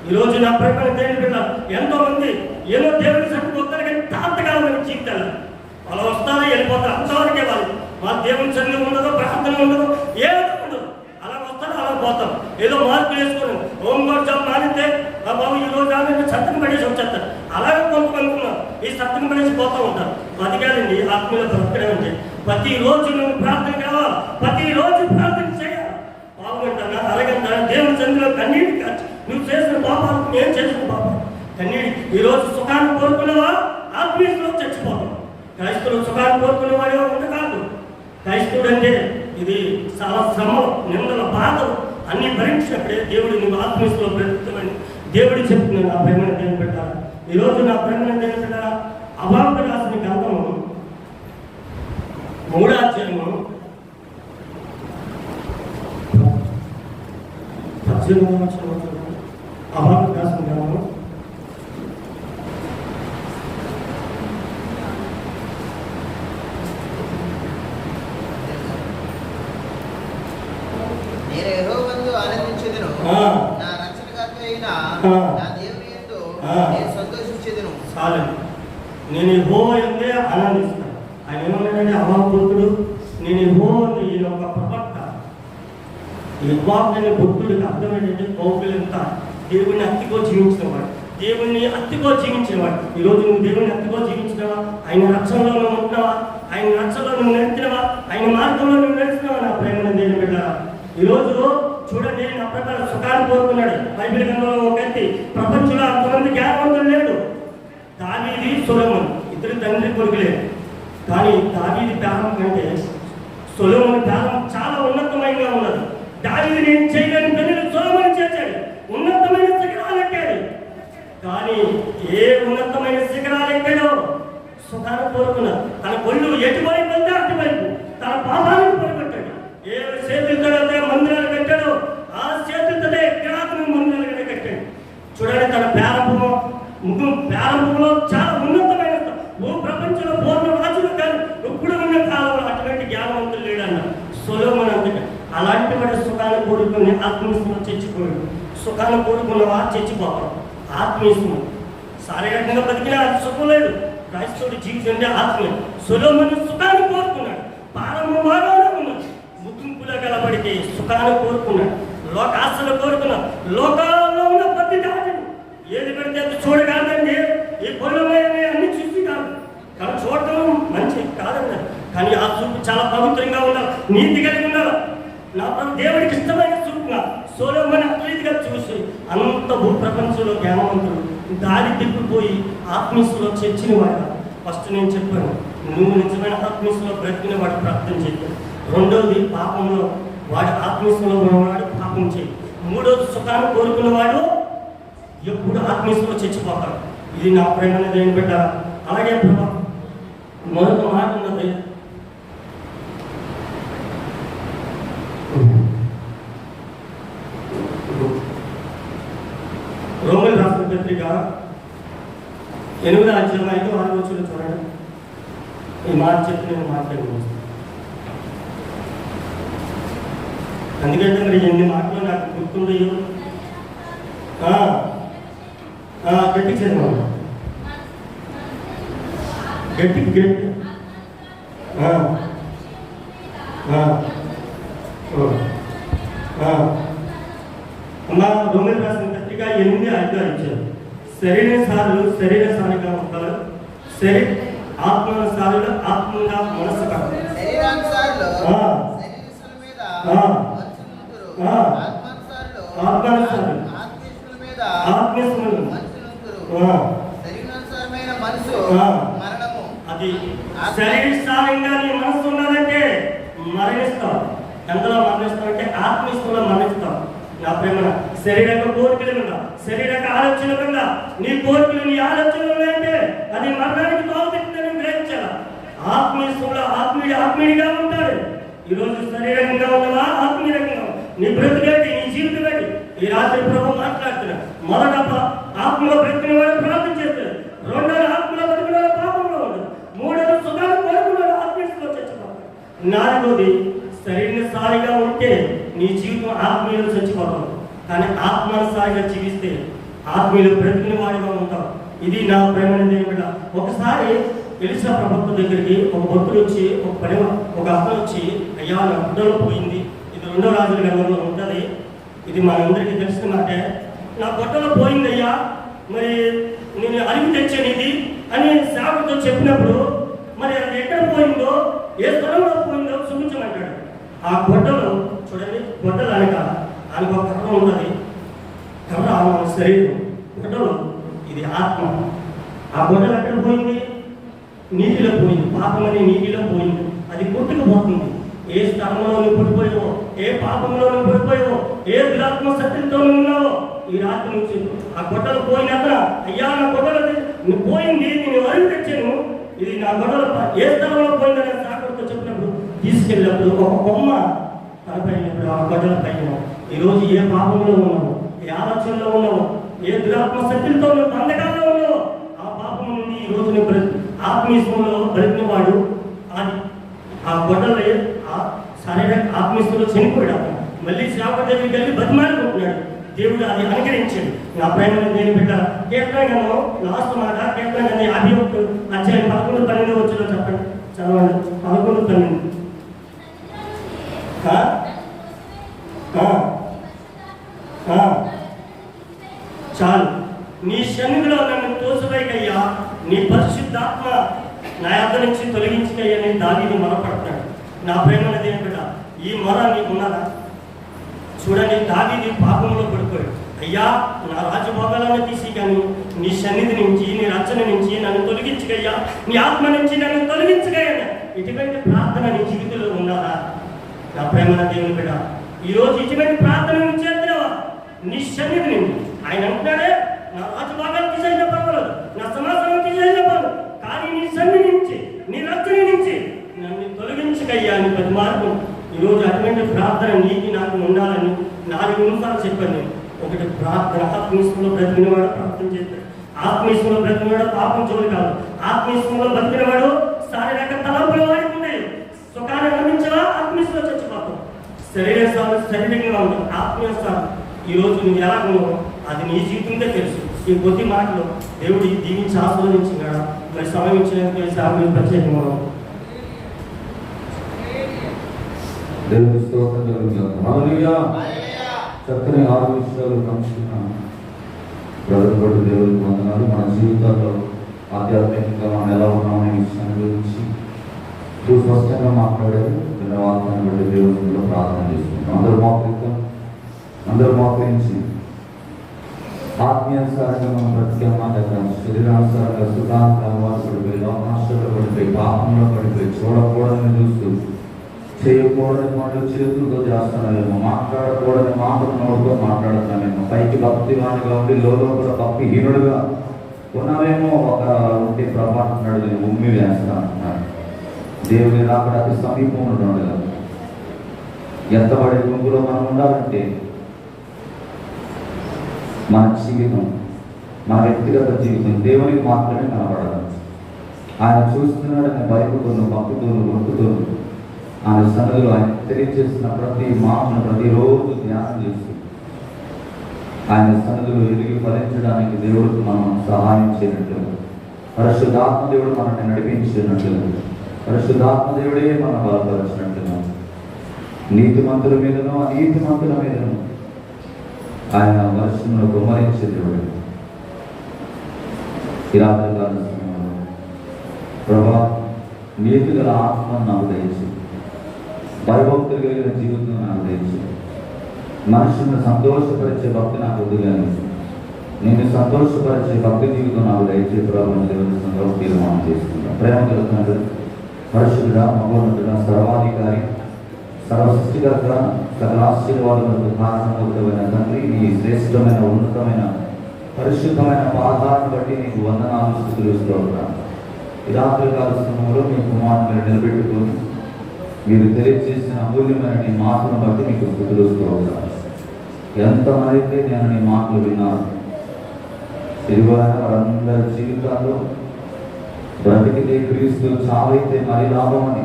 ఈరోజు నా ప్రేమ దేవుని బిడ్డ ఎంతో మంది ఏదో దేవుని సన్నిధికి వస్తారు, కానీ తాంతకాలమైన జీవితాలు అలా వస్తారో వెళ్ళిపోతారు, అంతవరకే వాళ్ళు. మా దేవుని సన్నిధి ఉండదు, ప్రార్థన ఉండదు, ఏదో ఉండదు. అలా వస్తారు, అలా పోతాం. ఏదో మార్పులు వేసుకొని హోంవర్క్ జాబ్ మానితే ఆ బాబు ఈ రోజు ఆమె చట్టం పడేసి వచ్చేస్తారు. ఆ అలాగే కొంతమంది ఉన్నారు ఈ సత్యం పడేసి పోతూ ఉంటారు. అది కాదండి ఆత్మీయ బ్రతకడం అంటే. ప్రతిరోజు నువ్వు ప్రార్థన కావాలి, ప్రతిరోజు ప్రార్థన చేయాలి. పాల్గొంటానా అరగంట దేవుని సంధిలో కన్నీటి కాచి నువ్వు చేసిన పాపాలు, నేను చేసిన పాపాలు కన్నీటి. ఈరోజు సుఖాన్ని కోరుకునేవా ఆత్మీయతలో చచ్చిపోతాం. క్రైస్తవులు సుఖాన్ని కోరుకునేవాడే ఉంట కాదు. క్రైస్తవుడు అంటే ఇది చాలా శ్రమలు, నిందల బాధలు అన్ని భరించినప్పుడే దేవుడు నువ్వు ఆత్మీయతలో బ్రతుకుతామని దేవుడు చెప్తున్నాడు. నా ప్రేమను దేవుని పెట్టాలి. ఈరోజు నా ప్రేమను దేవుని పెట్టాలా. అబాంకు రాసిన గ్రంథము 3వ అధ్యాయము 18వ వచనం. అబాంకు రాసిన గ్రంథము నేను యెహోవాను ఆనందించెదను, నా రక్షణకర్త అయిన నా దేవుని యందు నేను సంతోషించెదను. చాలు, నేను యెహోవా యందే ఆనందిస్తాను. ఆయన ఏమన్నాడంటే అబాంకుడు, నేను యెహోవా ఈయన ఒక ప్రవక్త. ఈ అబాంకు అనే భక్తుడికి అర్థం ఏంటంటే కౌగిలింత దేవుని అత్తిగా జీవించినవాడు, దేవుని అత్తిగా జీవించినవాడు. ఈరోజు నువ్వు దేవుని అత్తిగా జీవించినవా? ఆయన రక్షణలో నువ్వు ఉంటున్నావా? ఆయన రక్షణలో నువ్వు నడిచినవా? ఆయన మార్గంలో నువ్వు నడిచినవా? నా ప్రేమను దేవుని బిడ్డలారా, ఈరోజు చూడండి, నా ప్రకారం సుఖాన్ని కోరుకున్నాడు. బైబిల్ గ్రంథంలో ఒక వ్యక్తి ప్రపంచంలో అంతమంది జ్ఞానవంతులు లేడు. దావీదు, సొలొమోను ఇద్దరు తండ్రి కొడుకులే. కానీ దావీదు జ్ఞానం కంటే సొలొమోను జ్ఞానం చాలా ఉన్నతమైనగా ఉన్నది. దావీదు నేను చేయలేని పనులు సొలొమోను చేశాడు, ఉన్నతమైన శిఖరాలు ఎక్కాడు. కానీ ఏ ఉన్నతమైన శిఖరాలు ఎక్కాడో సుఖాన్ని కోరుకున్నాడు. తన కొళ్ళు ఎటువైపు వెళ్తే అటువైపు తన పాపాలను పరిపెట్టాడు. ఏ చేతులతో మందిరాలు కట్టాడో ఆ చేతులతోనే కిరాతన మందిరాలు కట్టాడు. చూడండి, తన ప్రారంభంలో చాలా ఉన్నతమైన ప్రపంచంలో పూర్ణ రాజులు కానీ ఇప్పుడు ఉన్న కాలంలో అటువంటి జ్ఞానవంతులు లేడన్న సొలొమోను. అందుకే అలాంటి వాడి సుఖాన్ని కోరుకుని ఆత్మీయంలో చచ్చిపోయాడు. సుఖాన్ని కోరుకున్నవా చచ్చిపోతాడు. ఆత్మీయం శారీరకంగా బతికినా అది సుఖం లేదు. క్రైస్తవుడి జీవితం అంటే ఆత్మీయం. సొలొమోను సుఖాన్ని కోరుకున్నాడు. ప్రారంభం బాగానే ఉన్నది. ముగింపులో గలబడితే సుఖాన్ని కోరుకున్నాడు. లోకాశలు కోరుకున్నాడు. లోకాల్లో ఉన్న ప్రతి దాటిని ఏది పెడితే అది చూడగలదండి. ఈ పొలం అన్ని చూసి కాదు, కానీ చూడటం మంచి కాదండి. కానీ ఆ చూపు చాలా పవిత్రంగా ఉండాలి, నీతి కలిగి ఉండాలి. నా దేవుడికి ఇష్టమైన చూపుగా సొలొమోను అట్లీదిగా చూసి అంత భూప్రపంచంలో జ్ఞానవంతుడు దారి తిప్పిపోయి ఆత్మీయలో చర్చిన వాడు. ఫస్ట్ నేను చెప్పాను, నువ్వు నిజమైన ఆత్మీయలో బ్రతికిన వాడు ప్రార్థన చేయాలి. రెండవది పాపంలో వాడు ఆత్మీయలో ఉన్నవాడు పాపం చేయి. మూడవది సుఖాన్ని కోరుకున్నవాడు ఎప్పుడు ఆత్మీయలో చచ్చిపోతాడు. ఇది నా ప్రేమ దేని బిడ్డ. అలాగే ప్రభా మరొక మాట ఉన్నది, రోమన్ రాష్ట్ర పత్రిక 8వ అధ్యాయం 5వ 6వ వచనం చూడండి. ఈ మాట చెప్పి నేను మాట్లాడుతున్నాను. ఎందుకంటే మరి ఎన్ని మాటలు నాకు గుర్తుండయో. గట్టి చదివాను, గట్టి గట్టి అమ్మా రోమన్ రాసిన పత్రిక 8:5 ఇచ్చారు. శరీరానుసారులు శరీరానుసారిగా ఉంటారు, ఆత్మానుసారులు ఆత్మగా మనసు కాదు. అది శరీరసారంగా నీ మనసు ఉన్నదంటే మరణిస్తావు. ఎంతలో మరణిస్తావు అంటే ఆత్మీయంలో మరణిస్తావు. నా ప్రేమ శరీరక కోరికలు మీద, శరీరక ఆలోచన మీద నీ కోరికలు నీ ఆలోచనలు అంటే అది మరణానికి తోలుతుందని గ్రహించాలా. ఆత్మీయంలో ఆత్మీయుడిగా ఉంటాడు. ఈరోజు శరీరంగా ఉన్నవా ఆత్మీయంగా నీ బ్రతుకేంటి, నీ జీవితం ఏంటి? ఈ రాత్రి ప్రభు మాట్లాడుతున్నా. మొదట ఆత్మలో బ్రతికిన వాడు ప్రార్థన చేస్తాడు. రెండోది ఆత్మలో బ్రతికిన వాడు పాపంలో ఉంటాడు. మూడోది సుఖాన్ని కోరుకున్నాడు, ఆత్మీయంలో చచ్చిపోతాడు. నాలుగోది శరీరసారిగా ఉంటే నీ జీవితం ఆత్మీయులు చచ్చిపోతావు. కానీ ఆత్మానుసారిగా జీవిస్తే ఆత్మీయులు బ్రతికిన వాడిగా ఉంటావు. ఇది నా ప్రేమ దేవుడ. ఒకసారి ఎలిసా ప్రభుత్వం దగ్గరికి ఒక భక్తుడు వచ్చి ఒక అతను వచ్చి, అయ్యా నా గుడ్డలో పోయింది. ఇది 2వ రాజుల గ్రంథంలో ఉంటుంది. ఇది మనందరికీ తెలిసిన మాటే. నా గుడ్డలో పోయింది అయ్యా, మరి నేను అరిగి తెచ్చాను ఇది అని సేవకుతో చెప్పినప్పుడు మరి అది ఎక్కడ పోయిందో, ఏ స్థలంలో పోయిందో చూపించమంటాడు. ఆ గొడ్డలు చూడండి, గొడ్డలు అనక ఆయనకు ఒక కర్ర ఉన్నది, కర్ర మన శరీరం, గొడ్డలు ఇది ఆత్మ. ఆ గొడ్డలు ఎక్కడ పోయింది? నీటిలో పోయింది. పాపం అనే నీటిలో పోయింది. అది కొట్టుకుపోతుంది. ఏ స్థలంలో నువ్వు పడిపోయావో, ఏ పాపంలో నువ్వు పడిపోయావో, ఏ దురాత్మ శక్తితో ఉన్నావో, ఈ రాత్రి నుంచి ఆ గొడ్డలు పోయినాక, అయ్యా నా గొడ్డలు నువ్వు పోయింది, నేను అరుగు తెచ్చాను, ఇది నా గొడ్డలు ఏ స్థలంలో పోయిందని సాకులతో చెప్పినప్పుడు తీసుకెళ్ళినప్పుడు ఒక కొమ్మ తలపైనప్పుడు ఆ గొడ్డల పైన ఈరోజు ఏ పాపంలో ఉన్నావో, ఏ ఆలోచనలో ఉన్నావో, ఏ దురాత్మ శక్తులతో నువ్వు బంధకాల్లో ఉన్నావో, ఆ పాపం నుండి ఈ రోజు నువ్వు ఆత్మీయంలో బ్రతికిన వాడు అది ఆ గొడ్డల శారీరక ఆత్మీయంలో చనిపోయాడు. మళ్ళీ సేవకుడి దగ్గరికి వెళ్ళి బతిమాలుకుంటున్నాడు. దేవుడు అది అనుకరించాడు. నా ప్రేమ దేని బిడ్డ కీర్తనను లాస్ట్ మాట కీర్తన 51 అధ్యాయం 11-12 వచ్చిన చెప్పండి, చదవండి. 11-12 చాలు. నీ సన్నిధిలో నన్ను తోసివేయకయ్యా, నీ పరిశుద్ధాత్మ నా యొద్ద నుంచి తొలగించుకయ్యని దావీదు మొరపడతాడు. నా ప్రేమ దేని బిడ్డ, ఈ మొర నీకున్నదా? చూడండి, దావీదు పాపంలో పడిపోయాడు. అయ్యా నా రాజభోగాలను తీసి కానీ నీ సన్నిధి నుంచి, నీ రచన నుంచి నన్ను తొలగించుకయ్యా, నీ ఆత్మ నుంచి నన్ను తొలగించుకయ్యా. ఇటువంటి ప్రార్థన నీ జీవితంలో ఉన్నదా? నా ప్రేమ దేవుని బిడ్డ, ఈరోజు ఇటువంటి ప్రార్థన నుంచి చేస్తున్నావా? నీ సన్నిధి నుంచి ఆయన అంటున్నాడే, నా రాజభోగాలు తీసేసిన పర్వాలేదు, నా సమాజాన్ని తీసేసిన పర్వాలేదు, కానీ నీ సన్నిధి నుంచి, నీ రచన నుంచి నన్ను తొలగించుకయ్యా అని పది మార్గం. ఈరోజు అటువంటి ప్రార్థన నీకు నాకు ఉండాలని 4 నిమిషాలు చెప్పాను. ఒకటి ప్రార్థన. ఆత్మీయంలో బ్రతికినవాడు ప్రార్థన చేస్తాడు. ఆత్మీయంలో బ్రతికినవాడు పాపం జోలి కాదు. ఆత్మీయంలో బ్రతికినవాడు శారీరక తలంపులు వాడుకుంటే సుఖాన్ని గమనించవా? ఆత్మీయంలో చచ్చిపోతాం. శరీరంగా ఉంటాం, ఆత్మీయ స్థానం. ఈరోజు నువ్వు ఎలా ఉన్నావు అది నీ జీవితంగా తెలుసు. ఈ కొద్ది మాటలు దేవుడు దీవించి ఆస్వాదించినాడు. మరి సమయం ఇచ్చినందుకు సేవలు ప్రత్యేకంగా దేవుని స్తోత్రం కలుగుతుంది. హల్లెలూయా. చక్కని 6 విషయాలు పంచుకున్నాను. బ్రదర్ దేవునికి వందనాలు. మన జీవితాల్లో ఆధ్యాత్మికంగా మనం ఎలా ఉన్నామనే విషయం గురించి స్పష్టంగా మాట్లాడారు. ధన్యవాదాలను బట్టి దేవునిలో ప్రార్థన చేసుకుంటాం. అందరూ మోకరించి ఆత్మీయానుసారంగా మనం బ్రతికేమాటం, శరీరానుసారంగా సుఖానికి అలవాటు పడిపోయి, లోకాశలో పడిపోయి, పాపంలో పడిపోయి, చూడకూడదని చూస్తూ, చేయకూడని పనులు చేతులతో చేస్తున్నామేమో, మాట్లాడకూడని మాటలు నోడుతో మాట్లాడుతున్నామేమో, పైకి భక్తివానిగా ఉండి లోపల భక్తిహీనుడుగా ఉన్నామేమో. ఒక ఉంటే ప్రభావితున్నాడు ఉమ్మి వేస్తా అంటున్నాడు. దేవుని రాకడ అతి సమీపంలో ఉండదు. ఎంతబడే గుంపులో మనం ఉండాలంటే మన జీవితం, మన వ్యక్తిగత జీవితం దేవునికి మాత్రమే కనబడాలి. ఆయన చూస్తున్నాడని భయపడుతూ, భక్తుతూ, మొక్కుతూ ఆయన సన్నిధిలో ఆయన తెలియజేస్తున్న ప్రతి మాటను ప్రతిరోజు ధ్యానం చేస్తూ ఆయన సన్నిధిలో ఎదిగి ఫలించడానికి దేవుడికి మనం సహాయం చేయనట్లు, పరిశుద్ధాత్మ దేవుడు మనల్ని నడిపించినట్లు, పరిశుద్ధాత్మ దేవుడే మనం బలపరిచినట్లుగా నీతిమంతుల మీదనో అనీతిమంతుల మీదనో ఆయన వర్షంలో గుమ్మరించే దేవుడు. ఈ రాత్రి కాల సమయంలో ప్రభా నీతి గల ఆత్మను నాకు దయచి, భయభక్తులు కలిగిన జీవితం నాకు దయచి, మనుషులను సంతోషపరిచే భక్తి నాకు వద్దుగాని నేను సంతోషపరిచే భక్తి జీవితం నాకు దయచే ప్రభావం దేవుని సందర్భం తీర్మానం చేసుకుంటాం. ప్రేమ కలుగుతున్నాడు పరిశుద్ధుడ, మహోన్నతుడ, సర్వాధికారి, సర్వసృష్టికర్త, సకల ఆశీర్వాదాలకు కారణమవుతున్న తండ్రి, నీ శ్రేష్టమైన ఉన్నతమైన పరిశుద్ధమైన పాదాలను బట్టి నీకు వందనాలు, స్తుతులు స్తోత్రాలు. ఈ రాత్రి కాల సమయంలో మీ కుమారుని మీరు నిలబెట్టుకొని మీరు తెలియజేసిన అమూల్యమైన నీ మాటలను బట్టి మీకు స్తుతులు స్తోత్రాలు. ఎంతమంది అయితే నేను నీ మాటలు విన్నాను, తిరుగువైన వారందరి జీవితాల్లో బ్రతికితే క్రీస్తు, చావైతే మరి లాభమని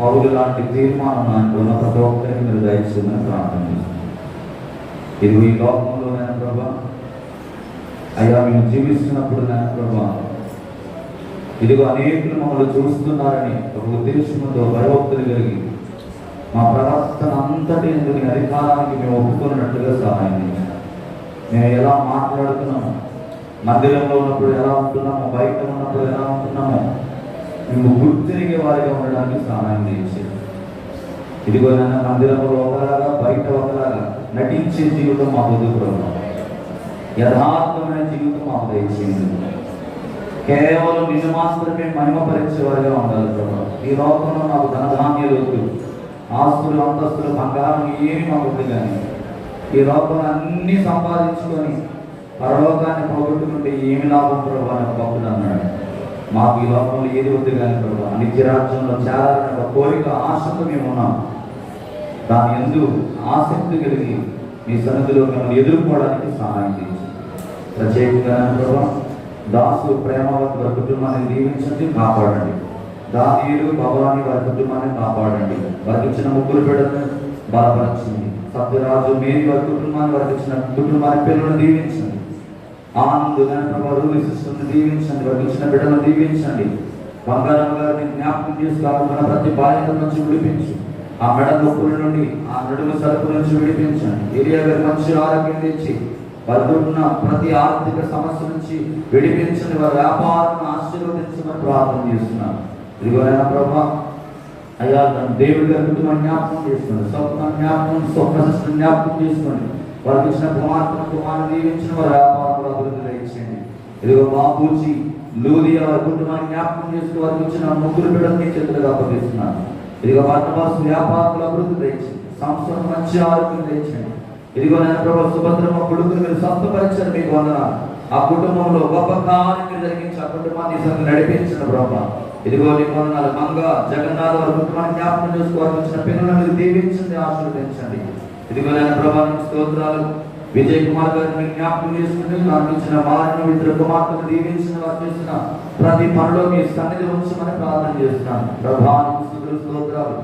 పౌలు లాంటి తీర్మానం నాకున్న ప్రతి ఒక్కరికి మీరు దయచేయమని ప్రార్థన చేస్తున్నాను. ఇది ఈ లోకంలో నేను ప్రభా, అయ్యా మేము జీవిస్తున్నప్పుడు నేను ప్రభా, ఇదిగో అనేకులు మమ్మల్ని చూస్తున్నారని ఒక ఉద్దేశంతో భయభక్తులు కలిగి మా ప్రవర్తన అంతటి ఎందుకు అధికారానికి మేము ఒప్పుకున్నట్టుగా సహాయం చేయాలి. మేము ఎలా మాట్లాడుతున్నాము, మందిరంలో ఉన్నప్పుడు ఎలా ఉంటున్నామో, బయట ఉన్నప్పుడు ఎలా ఉంటున్నామో మేము గుర్తిరిగే వారిగా ఉండడానికి సహాయం చేసి, ఇదిగో నన్ను మందిరంలో ఒకలాగా బయట ఒకలాగా నటించే జీవితం మా వద్దు, యథార్థమైన జీవితం మాకు దయచేయండి. కేవలం నిన్ను మాత్రమే మహిమపరిచే వారిగా ఉండాలి ప్రభావ. ఈ లోకంలో మాకు ధనధాన్యాలు వద్దు, ఆస్తులు అంతస్తులు బంగారం ఏమి మాకు వద్దు, కానీ ఈ లోకంలో అన్నీ సంపాదించుకొని పరలోకాన్ని పోగొట్టుకుంటే ఏమి లాభం ప్రభావ అని భక్తుడు అన్నాడు. మాకు ఈ లోకంలో ఏది వద్దు కానీ ప్రభావ, నిత్యరాజ్యంలో చేరాలనే ఒక కోరిక, ఆశతో మేము ఉన్నాం. దాని యందు ఆసక్తి కలిగి మీ సన్నిధిలో మేము ఎదుర్కోవడానికి సహాయం చేసి, ప్రత్యేకంగా ప్రభావ దాసు ప్రేమవతి వారి కుటుంబాన్ని దీవించండి, కాపాడండి. దానియులు భవాని వారి కుటుంబాన్ని కాపాడండి. వారికి ఇచ్చిన ముగ్గురు బిడ్డలను బలపరచండి. సత్యరాజు మేరీ వారి కుటుంబాన్ని, వారికి ఇచ్చిన కుటుంబాన్ని పిల్లలను దీవించండి. ఆనంద్ ప్రభావ సిస్టర్ని దీవించండి, వారికి ఇచ్చిన బిడ్డలను దీవించండి. బంగారం గారిని జ్ఞాపకం చేసుకోవాలన్న ప్రతి బాధ్యత నుంచి విడిపించు. ఆ మెడ నొప్పుల నుండి, ఆ నడుము సరుకు నుంచి విడిపించండి. ఏరియా గారి మంచి ఆరోగ్యం తెచ్చి వారికి ఉన్న ప్రతి ఆర్థిక సమస్య నుంచి విడిపించండి. వారి వ్యాపారాన్ని ఆశీర్వదించమని ప్రార్థన చేస్తున్నాను. ఇదిగో ప్రభా, అయ్యా దేవుడి గారి కుటుంబాన్ని జ్ఞాపకం చేసుకోండి, స్వప్న జ్ఞాపకం చేసుకోండి. వారికి ఇచ్చిన కుమార్తెను దీవించిన వారి వ్యాపారంలో అభివృద్ధి దయచేయండి. ఇదిగో బాబూజీ లూదియా వారి కుటుంబాన్ని జ్ఞాపకం చేసుకుని వారికి ఇచ్చిన ముగ్గురు బిడ్డలని చేతులుగా అప్పగిస్తున్నాను. ఇదిగో బర్నబాసు వ్యాపారంలో అభివృద్ధి దయచేయండి. సంస్థను మంచి ఆరోగ్యం దయచేయండి. ఇదిగో నేను ప్రభు సుభద్రమ్మ కొడుకుని మీరు స్వస్థపరిచారు, మీకు వందనాలు. ఆ కుటుంబంలో గొప్ప కార్యం మీరు జరిగించి ఆ కుటుంబాన్ని నడిపించిన ప్రభు. ఇదిగో నీకు వందనాలు. మంగ జగన్నాథ్ వారి కుటుంబాన్ని జ్ఞాపకం చేసుకోవాలని వచ్చిన పిల్లలను మీరు దీవించండి, ఆశీర్వదించండి. ఇదిగో నేను ప్రభానికి స్తోత్రాలు. విజయ్ కుమార్ గారిని మీరు జ్ఞాపకం చేసుకుని నాకు ఇచ్చిన వారిని ఇద్దరు కుమార్తెను దీవించిన వారు చేసిన ప్రతి పనిలో మీ సన్నిధి ఉంచమని ప్రార్థన చేస్తున్నాను. ప్రభానికి స్తోత్రాలు.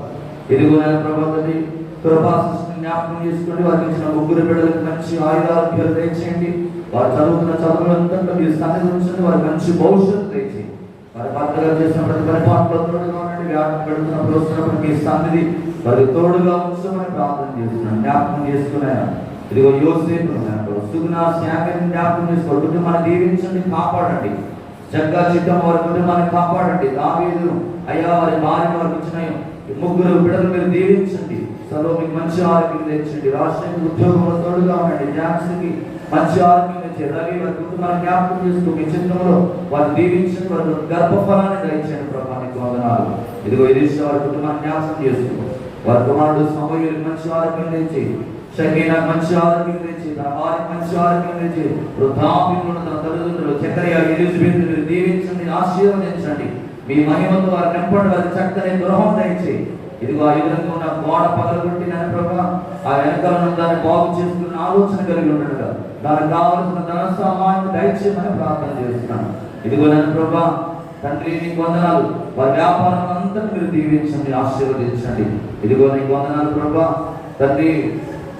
ఇదిగో నేను ప్రభావి కృపాశిష్ని జ్ఞాపకం చేసుకోండి. వారికి ఇచ్చిన ముగ్గురు బిడ్డలకు మంచి ఆయుధాలు దయచేయండి. వారు చదువుతున్న చదువులంతా మీరు సన్నిధి ఉంచండి. వారి మంచి భవిష్యత్తు దయచేయండి. వారి భర్తగా చేసిన ప్రతి పరిపాలనలో తోడుగా ఉండండి. వ్యాధి పెడుతున్నప్పుడు వస్తున్నప్పుడు మీ సన్నిధి వారికి తోడుగా ఉంచమని ప్రార్థన చేస్తున్నాను. జ్ఞాపకం చేసుకున్నాను. ఇదిగో యోసేపు సుగుణ శ్యామని జ్ఞాపకం చేసుకోండి. కుటుంబాన్ని దీవించండి, కాపాడండి. జగ్గా చిట్టం వారి కుటుంబాన్ని కాపాడండి. దావీదు అయ్యా వారి భార్యను వారికి ఇచ్చిన ముగ్గురు బిడ్డలు మీరు దీవించండి. సలో మీకు మంచి ఆరోగ్యం తెచ్చండి. రాష్ట్రానికి ఉద్యోగంలో తోడుగా ఉండండి. జ్ఞాపకి మంచి ఆరోగ్యం తెచ్చి రవి వారి కుటుంబాన్ని జ్ఞాపకం చేసుకో. మీ చిత్రంలో వారు దీవించండి. వారి గర్భఫలాన్ని దయచేయండి ప్రభానికి వందనాలు. ఇదిగో ఇది వారి కుటుంబాన్ని జ్ఞాపకం చేసుకో. వారి కుమారుడు సమూయేలుకి మంచి ఆరోగ్యం తెచ్చి, షకీనాకు మంచి ఆరోగ్యం తెచ్చి, తన వారికి మంచి ఆరోగ్యం తెచ్చి, వృద్ధాప్యంలో తన తల్లిదండ్రులు చక్కరయ్య ఎలిజబెత్ మీరు దీవించండి, ఆశీర్వదించండి. మీ మహిమతో వారు నింపండి. వారి చక్కని గృహం దయచేయి. ఇదిగో ఆ ఎదురుగా ఉన్న గోడ పగలగొట్టినని ప్రభా, ఆ వెనకాలను దాన్ని బాగు చేసుకున్న ఆలోచన కలిగి ఉండగా దానికి కావలసిన ధన సామాన్యం దయచేయమని ప్రార్థన చేస్తున్నాను. ఇదిగో నన్ను ప్రభా తండ్రి నీకు వందనాలు. వారి వ్యాపారం అంతా మీరు దీవించండి, ఆశీర్వదించండి. ఇదిగో నీకు వందనాలు ప్రభా. తండ్రి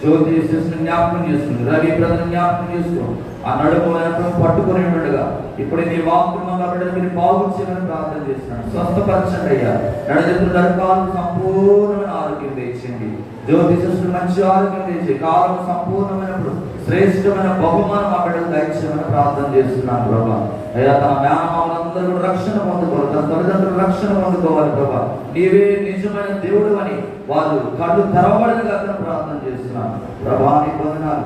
జ్యోతి జ్ఞాపకం చేసుకుని రవి బ్రదర్ జ్ఞాపకం చేసుకో. ఆ నడుము పట్టుకొని ఉండగా ఇప్పుడు నీ వాక్కుమంగా బిడ్డలు మీరు బాగు చేయమని ప్రార్థన చేస్తున్నాను. స్వస్థపరచండి అయ్యా. నడుచుకున్న నడకాలను సంపూర్ణమైన ఆరోగ్యం తెచ్చండి. జ్యోతి మంచి ఆరోగ్యం తెచ్చి కాలం సంపూర్ణమైనప్పుడు శ్రేష్టమైన బహుమానం ఆ బిడ్డలు దయచేయమని ప్రార్థన చేస్తున్నాను ప్రభా. అయ్యా తన మేనమామలందరూ కూడా రక్షణ పొందుకోవాలి, తన తల్లిదండ్రులు రక్షణ పొందుకోవాలి ప్రభా. నీవే నిజమైన దేవుడు అని వారు కళ్ళు తెరవబడినగా ప్రార్థన చేస్తున్నాను ప్రభా. నీ వందనాలు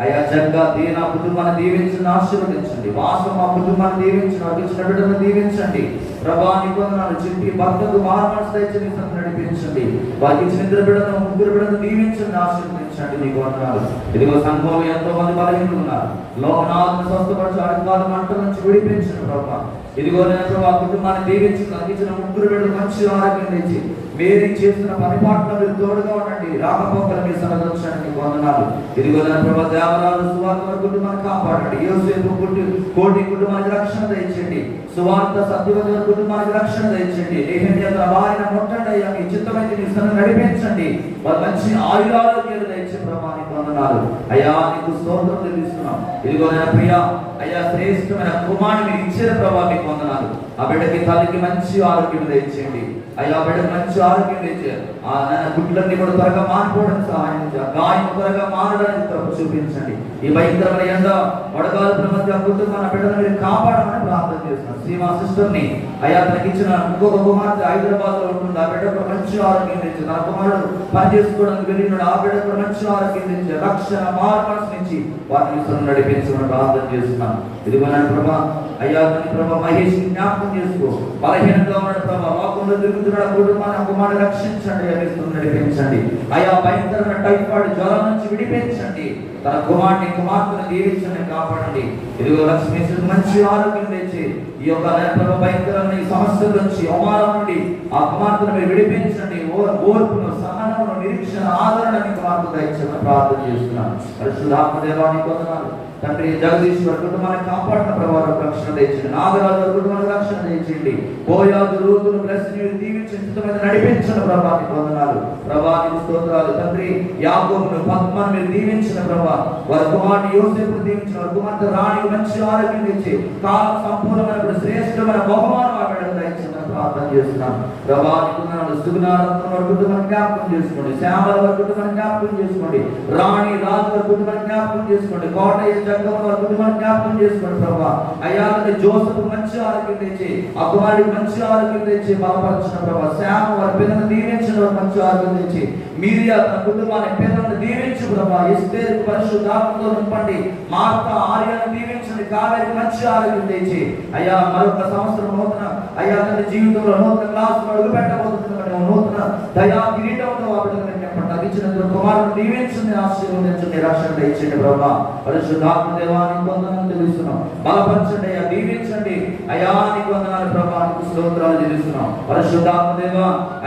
అయ్యా. జగ్గా దీన కుటుంబాన్ని దీవించండి, ఆశీర్వదించండి. వాసం మా కుటుంబాన్ని దీవించండి, వారికి ఇచ్చిన బిడ్డలను దీవించండి ప్రభా. నీ వందనాలు. చిట్టి భర్తకు మారుమనసు దయచేసి నడిపించండి. వారికి ఇచ్చిన ఇద్దరు బిడ్డలను ముగ్గురు బిడ్డలను దీవించండి, ఆశీర్వదించండి. నీకు వందనాలు. ఇదిగో సంఘంలో ఎంతో మంది బలహీనులు ఉన్నారు. లోకనాథుని స్వస్థపరిచి అడిగాలు మంటల నుంచి విడిపించండి ప్రభా. ఇదిగో నేను ప్రభా కుటుంబాన్ని దీవించి నాకు ఇచ్చిన ముగ్గురు బిడ్డలు మంచి ఆరోగ్యం తెచ్చి మీరు చేస్తున్న పనిపాట్లో మీరు తోడుగా ఉండండి. రాకపోకలు మీ సన్నదించండి. నీకు వందనాలు. ఇదిగో నేను ప్రభా దేవరాజు సువార్త కుటుంబాన్ని కాపాడండి. యోసేపు కోటి కుటుంబానికి రక్షణ దయచేయండి. సువార్త సత్యవతి కుటుంబానికి రక్షణ దయచేయండి. వారిని ముట్టండి అయ్యా. మీ చిత్తమైతే మీ సన్న నడిపించండి. వారు మంచి ఆయురారోగ్యాలు దయచే ప్రభా. నీకు వందనాలు అయ్యా. నీకు స్తోత్రం తెలుస్తున్నాం. ఇదిగో నేను ప్రియా అయ్యా శ్రేష్టమైన కుమారుని మీరు ఇచ్చిన ప్రభా. నీకు వందనాలు. ఆ బిడ్డకి తల్లికి మంచి ఆరోగ్యం దయచేయండి అయ్యా. బిడ్డకి మంచి ఆరోగ్యం తెచ్చారు. ఆ నాన్న గుడ్లన్నీ కూడా త్వరగా మారిపోవడానికి సహాయం చేయాలి. గాయం త్వరగా మారడానికి చూపించండి. ఈ భయంకరమైన ఎండ వడగాల మధ్య కుటుంబాన్ని బిడ్డను మీరు కాపాడమని ప్రార్థన చేస్తున్నాం. శ్రీమా సిస్టర్ని అయ్యా తనకి ఇచ్చిన ఇంకొక కుమార్తె హైదరాబాద్ లో ఉంటుంది. ఆ బిడ్డకు మంచి ఆరోగ్యం తెచ్చి, నా కుమారుడు పని చేసుకోవడానికి వెళ్ళినాడు, ఆ బిడ్డకు మంచి ఆరోగ్యం తెచ్చి, రక్షణ మార్మల్స్ నుంచి వాటిని నడిపించమని ప్రార్థన చేస్తున్నాను. ఇదిగో నా ప్రభా అయ్యా తన ప్రభా మహేష్ జ్ఞాపకం చేసుకో. బలహీనంగా ఉన్న ప్రభా లోకంలో తిరుగుతున్న కుటుంబాన్ని కుమారుడు రక్షించండి, నడిపించండి. అయ్యా భయంకరమైన టైఫాయిడ్ జ్వరం నుంచి విడిపించండి. తన కుమార్తెను దీవించండి, కాపాడండి. ఇదిగో లక్ష్మీ మంచి ఆరోగ్యం తెచ్చి ఈ యొక్క భయంకరమైన ఈ సమస్యల నుంచి అవమానం నుండి ఆ కుమార్తెను మీరు విడిపించండి. ఓర్పును, సహనమును, నిరీక్షణ, ఆదరణని కుమార్తె దయచేయమని ప్రార్థన చేస్తున్నాను. పరిశుద్ధాత్మ దేవానికి వందనాలు తండ్రి. జగదీశ్వర కుటుంబాన్ని కాపాడిన ప్రభావం రక్షణ తెచ్చండి. నాగరాజు కుటుంబానికి రక్షణ తెచ్చండి. బోయాజు రూతును దీవించిన నడిపించిన ప్రభావానికి వందనాలు. ప్రభావానికి స్తోత్రాలు తండ్రి. యాకోబును పద్మను మీరు దీవించిన ప్రభా, వారి కుమారుని యోసేపును దీవించిన, వారి కుమార్తె రాణికి మంచి ఆరోగ్యం తెచ్చి కాలం సంపూర్ణమైన శ్రేష్టమైన బహుమానం ఆ బిడ్డకు దయచేయమని ప్రార్థన చేస్తున్నాను. ప్రభావానికి వందనాలు. సుగుణారత్నం వారి కుటుంబాన్ని జ్ఞాపకం చేసుకోండి. శ్యామల వారి కుటుంబాన్ని జ్ఞాపకం చేసుకోండి. రాణి రాజు వారి కుటుంబాన్ని జ్ఞాపకం చేసుకోండి. కోటయ్య వారి కుటుంబాన్ని జ్ఞాపకం చేసుకోండి ప్రభా. అయ్యా జోసెఫ్ మంచి ఆరోగ్యం తెచ్చి, ఆ కుమారుడికి మంచి ఆరోగ్యం తెచ్చి బలపరచిన ప్రభా. శ్యామ వారి పిల్లలను దీవించిన వారు మంచి ఆరోగ్యం తెచ్చి, మీరియా తన కుటుంబాన్ని పిల్లలను దీవించు ప్రభా. ఎస్తేరు పరిశుద్ధాత్మతో నింపండి. మార్త ఆర్యాన్ని దీవించండి. కావేరికి మంచి ఆరోగ్యం తెచ్చి అయ్యా మరొక సంవత్సరం నూతన అయ్యా తన జీవితంలో నూతన క్లాసులు అడుగు పెట్టబోతున్న నూతన దయా కిరీటంతో ఇచ్చిన కుమారుడు దీవించండి, ఆశీర్వదించండి, రక్షణ ఇచ్చండి ప్రభా. పరిశుద్ధాత్మ దేవానికి వందనాలు తెలుస్తున్నాం. బలపరచండి అయ్యా, దీవించండి అయ్యా. నీకు వందనాలు ప్రభా, నీకు స్తోత్రాలు చెల్లిస్తున్నాం. పరిశుద్ధాత్మ దేవ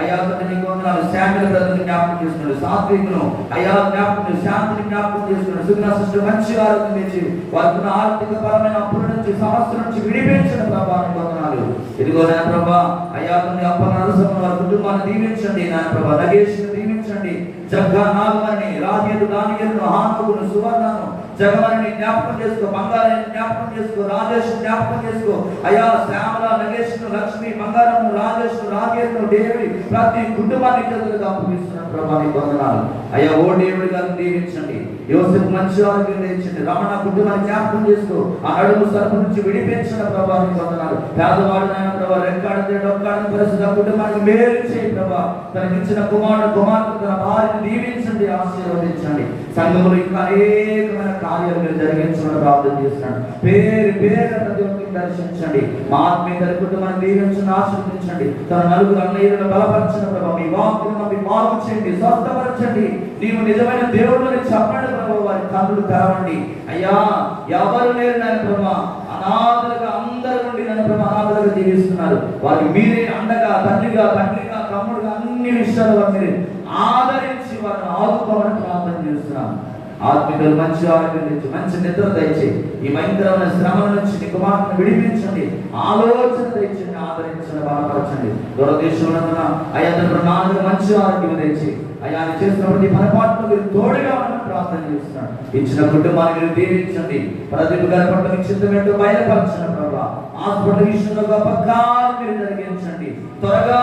అయ్యా నీకు వందనాలు. శాంతిని బ్రతుకుని జ్ఞాపకం చేస్తున్నాడు. సాత్వికును అయ్యా జ్ఞాపకం, శాంతిని జ్ఞాపకం చేస్తున్నాడు. సుగ్న సృష్టి మంచి ఆరోగ్యం తెచ్చి వారికి ఆర్థిక పరమైన అప్పుల నుంచి సమస్య నుంచి విడిపించిన ప్రభా నీకు వందనాలు. ఇదిగో నా ప్రభా అయ్యా అప్ప నరసింహ వారి కుటుంబాన్ని దీవించండి. నా ప్రభా నగేష్ దీవించండి. జగ్గా నాగమణి, రాజేలు, దానియేలు, హానుకును, సువర్ణను, జగమణిని జ్ఞాపకం చేసుకో. బంగారాన్ని జ్ఞాపకం చేసుకో. రాజేష్ జ్ఞాపకం చేసుకో. అయ్యా శ్యామల, నగేష్, లక్ష్మి, బంగారము, రాజేష్, రాజేలు, దేవి ప్రతి కుటుంబాన్ని చేతులుగా అప్పగిస్తున్నాను ప్రభా నీకు వందనాలు. అయ్యా ఓ దేవుడి గారిని దీవించండి. యోసేపు మంచి ఆరోగ్యం తెచ్చండి. రమణ కుటుంబాన్ని జ్ఞాపకం చేసుకో. ఆ నడుము సరుపు నుంచి విడిపించిన ప్రభా నీకు వందనాలు. పేదవాడు నాయన ప్రభా రెక్కాడితే డొక్కాడిన పరిస్థితి కుటుంబానికి మేలు చేయి ప్రభా. తనకిచ్చిన కుమార్తె తన భార్యను దీవించండి, ఆశీర్వదించండి. సంఘములు ఇంకా అనేకమైన కార్యాలు మీరు జరిగించమని ప్రార్థన చేస్తున్నాడు. పేరు ప్రతి ఒక్కరిని దర్శించండి. మా ఆత్మీయ కుటుంబాన్ని దీవించండి, ఆశీర్వదించండి. తన నలుగురు అన్నయ్యలను బలపరచిన ప్రభా. మీ వాక్కులను మీ బాగు చేయండి, స్వస్థపరచండి. నీవు నిజమైన దేవుడిని చెప్పండి ప్రభా. వారి కన్నులు తెరవండి అయ్యా. ఎవరు లేరు నాయన ప్రభా, అనాథలుగా అందరి నుండి నన్ను ప్రభా అనాథలుగా జీవిస్తున్నారు. వారికి మీరే అండగా, తండ్రిగా, తమ్ముడుగా అన్ని విషయాలు వారు మీరు ఆదరించి వారిని ఆదుకోవాలని ప్రార్థన చేస్తున్నాను. ఆత్మీయులు మంచి ఆరోగ్యం తెచ్చి, మంచి నిద్ర దయచి, ఈ భయంకరమైన శ్రమల నుంచి నీ కుమార్తెను విడిపించండి, ఆలోచన తెచ్చండి, ఆదరించండి, బలపరచండి. దూరదేశంలో అయ్యా నాన్నకు మంచి ఆరోగ్యం తెచ్చి అయ్యా చేసిన ప్రతి పొరపాటును మీరు తోడుగా ఉన్న ప్రార్థన చేస్తున్నాడు. ఇచ్చిన కుటుంబాన్ని మీరు దీవించండి. ప్రదీప్ గారి పట్ల మీ చిత్తమేంటో బయలుపరచండి ప్రభా. హాస్పిటల్ విషయంలో గొప్ప కార్యం మీరు జరిగించండి. త్వరగా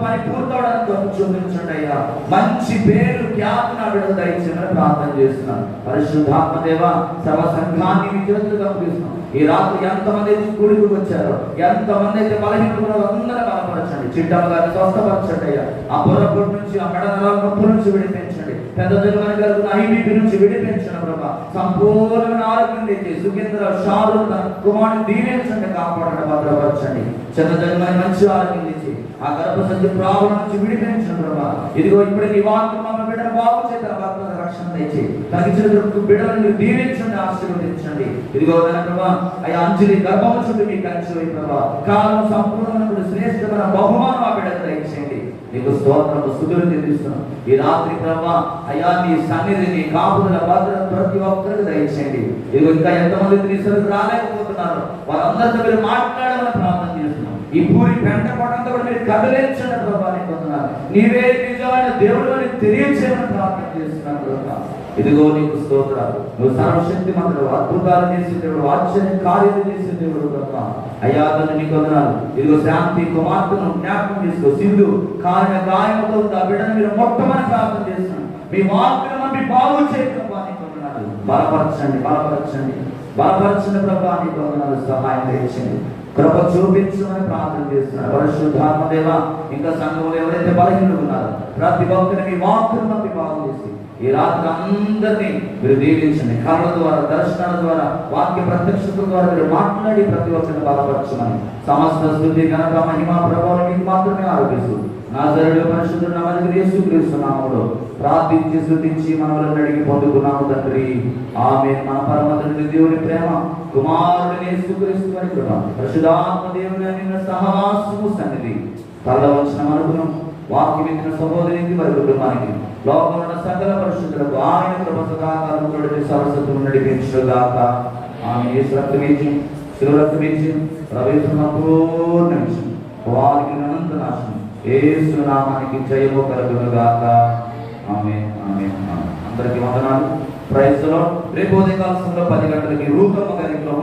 పని పూర్తవడానికి గొప్ప చూపించండి అయ్యా. మంచి పేరు ఖ్యాతి నా బిడ్డ దయచేయమని ప్రార్థన చేస్తున్నాను. పరిశుద్ధాత్మ దేవ సర్వ సంఘాన్ని మీ చేతులుగా అప్పగిస్తున్నాం. ఈ రాత్రి ఎంతమంది అయితే కూడికి వచ్చారో, ఎంతమంది అయితే బలహీనలో అందరూ బలపరచండి. చిట్టమ్మ గారిని స్వస్థపరచండి అయ్యా. ఆ పొరపొట్టు నుంచి, ఆ మెడ నరాల నొప్పి నుంచి విడిపించండి. పెద్ద జగన్ గారు ఐబీపీ నుంచి విడిపించండి ప్రభా. సంపూర్ణమైన ఆరోగ్యం తెచ్చి సుఖేంద్ర, షారు తన కుమారుని దీవించండి, కాపాడండి, భద్రపరచండి. చిన్న జగన్ మంచి ఆరోగ్యం తెచ్చి ఆ గర్భసంచి ప్రాబ్లం నుంచి విడిపించండి ప్రభా. ఇదిగో ఇప్పుడు నీ వాక్యం మా బిడ్డను బాగు చేత భక్తుల రక్షణ తెచ్చి తగ్గించిన బిడ్డలను మీరు దీవించండి, ఆశీర్వదించండి. ఇదిగో ప్రభా అయ్యా అంజలి గర్భము చుట్టూ మీ కంచి ప్రభా. కాలం సంపూర్ణమైన శ్రేష్టమైన బహుమానం ఆ బిడ్డకు దయచేయండి. నీకు స్తోత్రము స్తుతులు చెల్లిస్తున్నాం. ఈ రాత్రి ప్రభా అయ్యా నీ సన్నిధిని కాపుదల భద్రత ప్రతి ఒక్కరికి దయచేయండి. ఇదిగో ఇంకా ఎంతమంది నీ సరికి రాలేకపోతున్నారు, వారందరితో మీరు మాట్లాడాలని ప్రార్థన చేస్తున్నాం. ఈ పూరి పెంట పడంతా కూడా మీరు కదిలించండి ప్రభా నీకు వందనాలు. నీవే నిజమైన దేవుడు అని తెలియచేయమని ప్రార్థన చేస్తున్నాను ప్రభా. ఇదిగో నీకు స్తోత్రాలు. నువ్వు సర్వశక్తి మంత్రుడు, అద్భుతాలు చేసే దేవుడు, ఆశ్చర్య కార్యాలు చేసే దేవుడు ప్రభా. అయ్యా నీకు వందనాలు. ఇదిగో శాంతి కుమార్తెను జ్ఞాపకం చేసుకో. సింధు గాయముతో ఆ బిడ్డను మీరు మొట్టమని ప్రార్థన చేస్తున్నాను. మీ వాక్కులను మీ బాగు చేయడం నీకు వందనాలు. బలపరచండి, బలపరిచిన ప్రభా నీ వందనాలు, సహాయం తెచ్చండి, కృప చూపించమని ప్రార్థన చేస్తున్నారు. పరిశుద్ధాత్మ దేవ, ఇంకా సంఘంలో ఎవరైతే బలహీనులు ఉన్నారో ప్రతి ఒక్కరిని మీ వాక్కును పంపి బాగు చేసి ఈ రాత్రి అందరినీ మీరు దీవించండి. కళల ద్వారా, దర్శనాల ద్వారా, వాక్య ప్రత్యక్షత ద్వారా మీరు మాట్లాడి ప్రతి ఒక్కరిని బలపరచమని, సమస్త స్తుతి ఘనత మహిమ ప్రభావం మీకు మాత్రమే ఆరోపిస్తూ నాజరేయుడు పరిశుద్ధుడు నమ్మకం యేసుక్రీస్తు నామములో ప్రార్థించి స్తుతించి మనవలను అడిగి పొందుకున్నాము తండ్రి. ఆమేన్. మన పరమ తండ్రి దేవుని ప్రేమ, కుమారుని యేసుక్రీస్తు వారి కృప, పరిశుద్ధాత్మ దేవుని నిన్న సహవాసము సన్నిధి తల వచ్చిన మనకును వాక్యం ఇచ్చిన సహోదరికి వారి కుటుంబానికి లోకమున్న సకల పరిశుద్ధులకు ఆయన కృప సదాకాలం తోడి సరస్వతులు నడిపించుగాక. ఆమె యేసు రక్తమిచ్చి శిలువ రక్తమిచ్చి ప్రవేశం పూర్ణమించి వారికి అనంత నాశనం యేసు నామానికి జయము కలుగునుగాక. ఆమేన్. ఆమేన్. అందరికీ వందనాలు. Praise the lord. రేపు ఉదయకాల సమయంలో 10 గంటలకి రూపమ్మ గారి ఇంట్లో